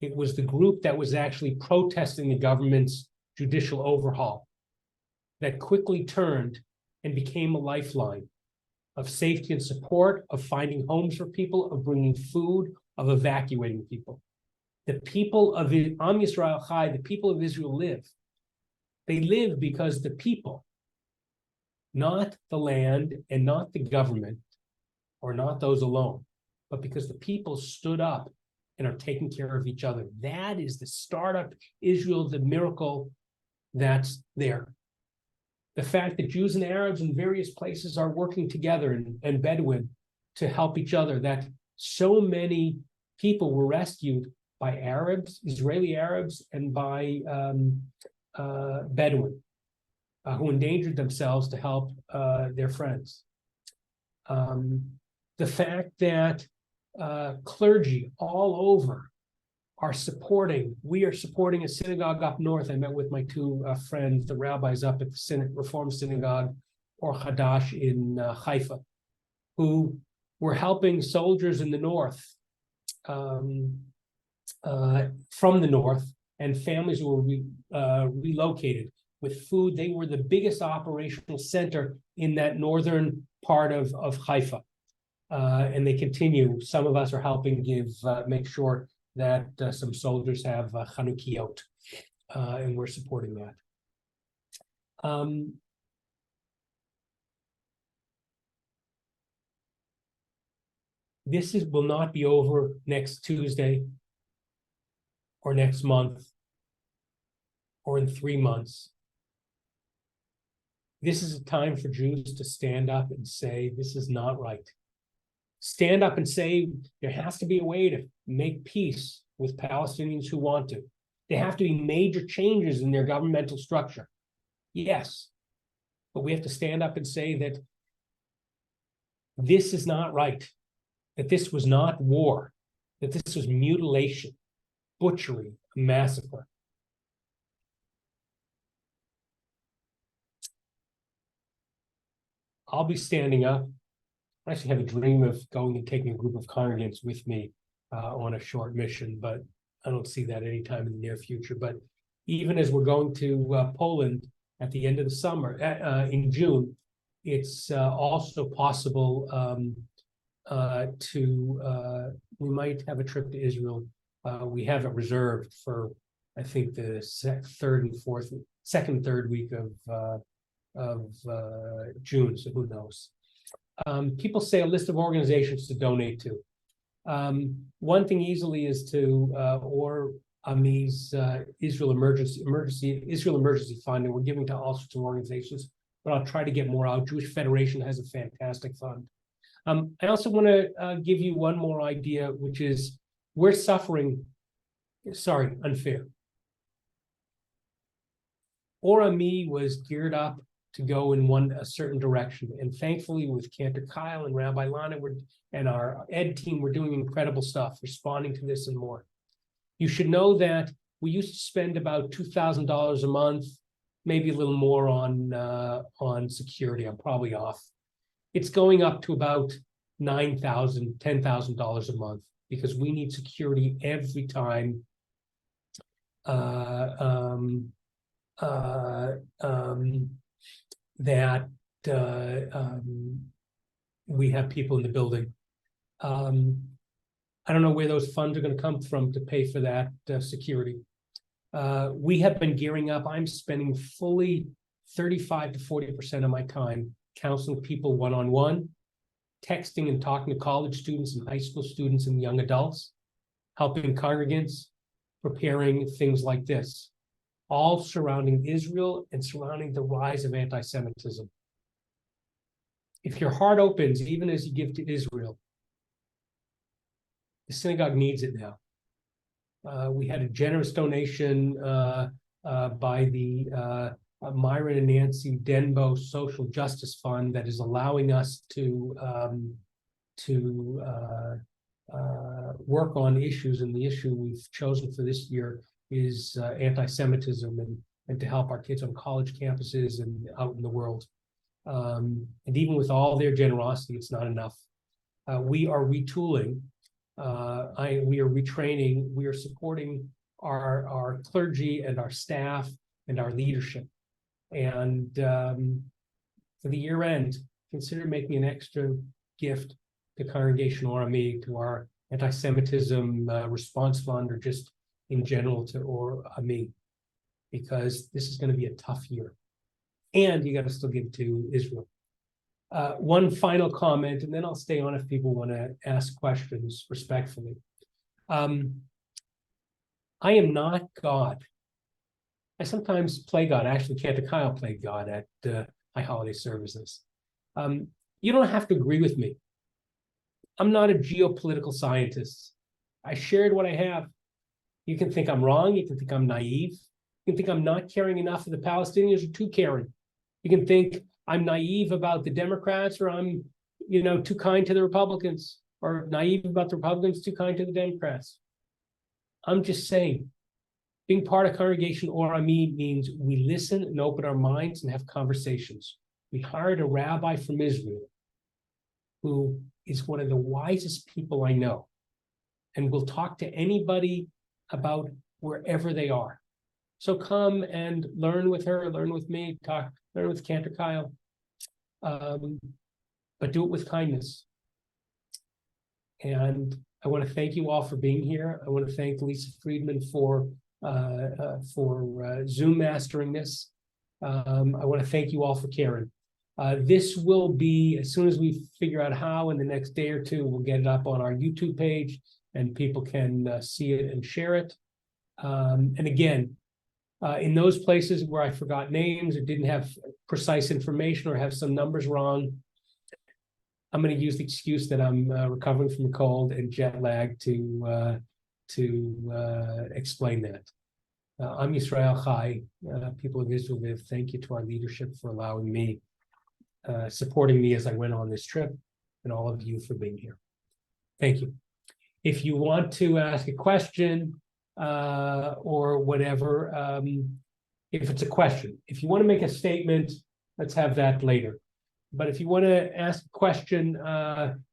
It was the group that was actually protesting the government's judicial overhaul that quickly turned and became a lifeline of safety and support, of finding homes for people, of bringing food, of evacuating people. The people of Am Yisrael Chai, the people of Israel live. They live because the people, not the land and not the government, or not those alone, but because the people stood up and are taking care of each other. That is the startup Israel, the miracle that's there. The fact that Jews and Arabs in various places are working together, and Bedouin, to help each other, that so many people were rescued by Arabs, Israeli Arabs, and by Bedouin, who endangered themselves to help their friends. The fact that clergy all over we are supporting a synagogue up north. I met with my two friends, the rabbis up at the Reform Synagogue or Hadash in Haifa, who were helping soldiers in the north, from the north, and families who were relocated with food. They were the biggest operational center in that northern part of Haifa. And they continue. Some of us are helping make sure that some soldiers have Chanukiot, and we're supporting that. This will not be over next Tuesday or next month or in 3 months. This is a time for Jews to stand up and say, this is not right. Stand up and say, there has to be a way to make peace with Palestinians who want to. There have to be major changes in their governmental structure. Yes, but we have to stand up and say that this is not right, that this was not war, that this was mutilation, butchery, massacre. I'll be standing up. I actually have a dream of going and taking a group of congregants with me on a short mission, but I don't see that anytime in the near future. But even as we're going to Poland at the end of the summer, in June, it's also possible we might have a trip to Israel. We have it reserved for, I think, the second, third week of June, so who knows. People say a list of organizations to donate to. One thing easily is to or Ami's Israel Emergency Fund, and we're giving to all sorts of organizations, but I'll try to get more out. Jewish Federation has a fantastic fund. I also want to give you one more idea, which is we're suffering, unfair. Or Ami was geared up to go in a certain direction. And thankfully, with Cantor Kyle and Rabbi Lana and our ed team, we're doing incredible stuff, responding to this and more. You should know that we used to spend about $2,000 a month, maybe a little more on security. I'm probably off. It's going up to about $9,000, $10,000 a month because we need security every time that we have people in the building. I don't know where those funds are going to come from to pay for that security. We have been gearing up. I'm spending fully 35 to 40% of my time counseling people one-on-one, texting and talking to college students and high school students and young adults, helping congregants, preparing things like this, all surrounding Israel and surrounding the rise of anti-Semitism. If your heart opens, even as you give to Israel, the synagogue needs it now. We had a generous donation by the Myron and Nancy Denbo Social Justice Fund that is allowing us to work on issues, and the issue we've chosen for this year is anti-Semitism and to help our kids on college campuses and out in the world. And even with all their generosity, it's not enough. We are retooling. We are retraining. We are supporting our clergy and our staff and our leadership. And for the year end, consider making an extra gift to Congregation Orami, to our anti-Semitism response fund, or just in general to Orami, because this is going to be a tough year. And you got to still give to Israel. One final comment, and then I'll stay on if people want to ask questions respectfully. I am not God. I sometimes play God. Actually, Cantor Kyle played God at my holiday services. You don't have to agree with me. I'm not a geopolitical scientist. I shared what I have. You can think I'm wrong. You can think I'm naive. You can think I'm not caring enough for the Palestinians or too caring. You can think I'm naive about the Democrats, or I'm, too kind to the Republicans, or naive about the Republicans, too kind to the Democrats. I'm just saying, being part of Congregation Orami means we listen and open our minds and have conversations. We hired a rabbi from Israel who is one of the wisest people I know, and will talk to anybody about wherever they are. So come and learn with her, learn with me, learn with Cantor Kyle, but do it with kindness. And I want to thank you all for being here. I want to thank Lisa Friedman for Zoom mastering this. I want to thank you all for caring. This will be, as soon as we figure out how, in the next day or two, we'll get it up on our YouTube page and people can see it and share it. And again, in those places where I forgot names or didn't have precise information or have some numbers wrong, I'm going to use the excuse that I'm recovering from a cold and jet lag to explain that. I'm Yisrael Chai, people of Israel live. Thank you to our leadership for allowing me, supporting me as I went on this trip, and all of you for being here. Thank you. If you want to ask a question or whatever, if it's a question, if you want to make a statement, let's have that later. But if you want to ask a question,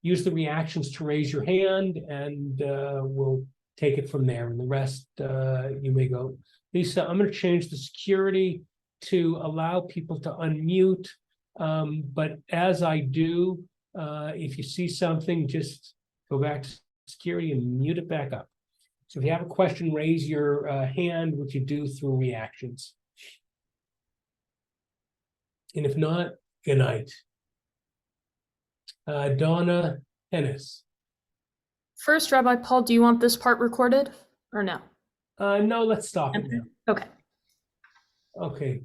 use the reactions to raise your hand, and we'll take it from there. And the rest, you may go. Lisa, I'm going to change the security to allow people to unmute. But as I do, if you see something, just go back to security and mute it back up. So if you have a question, raise your hand, which you do through reactions. And if not, good night. Donna Hennis. First, Rabbi Paul, do you want this part recorded or no? No, let's stop it now. Okay. Okay.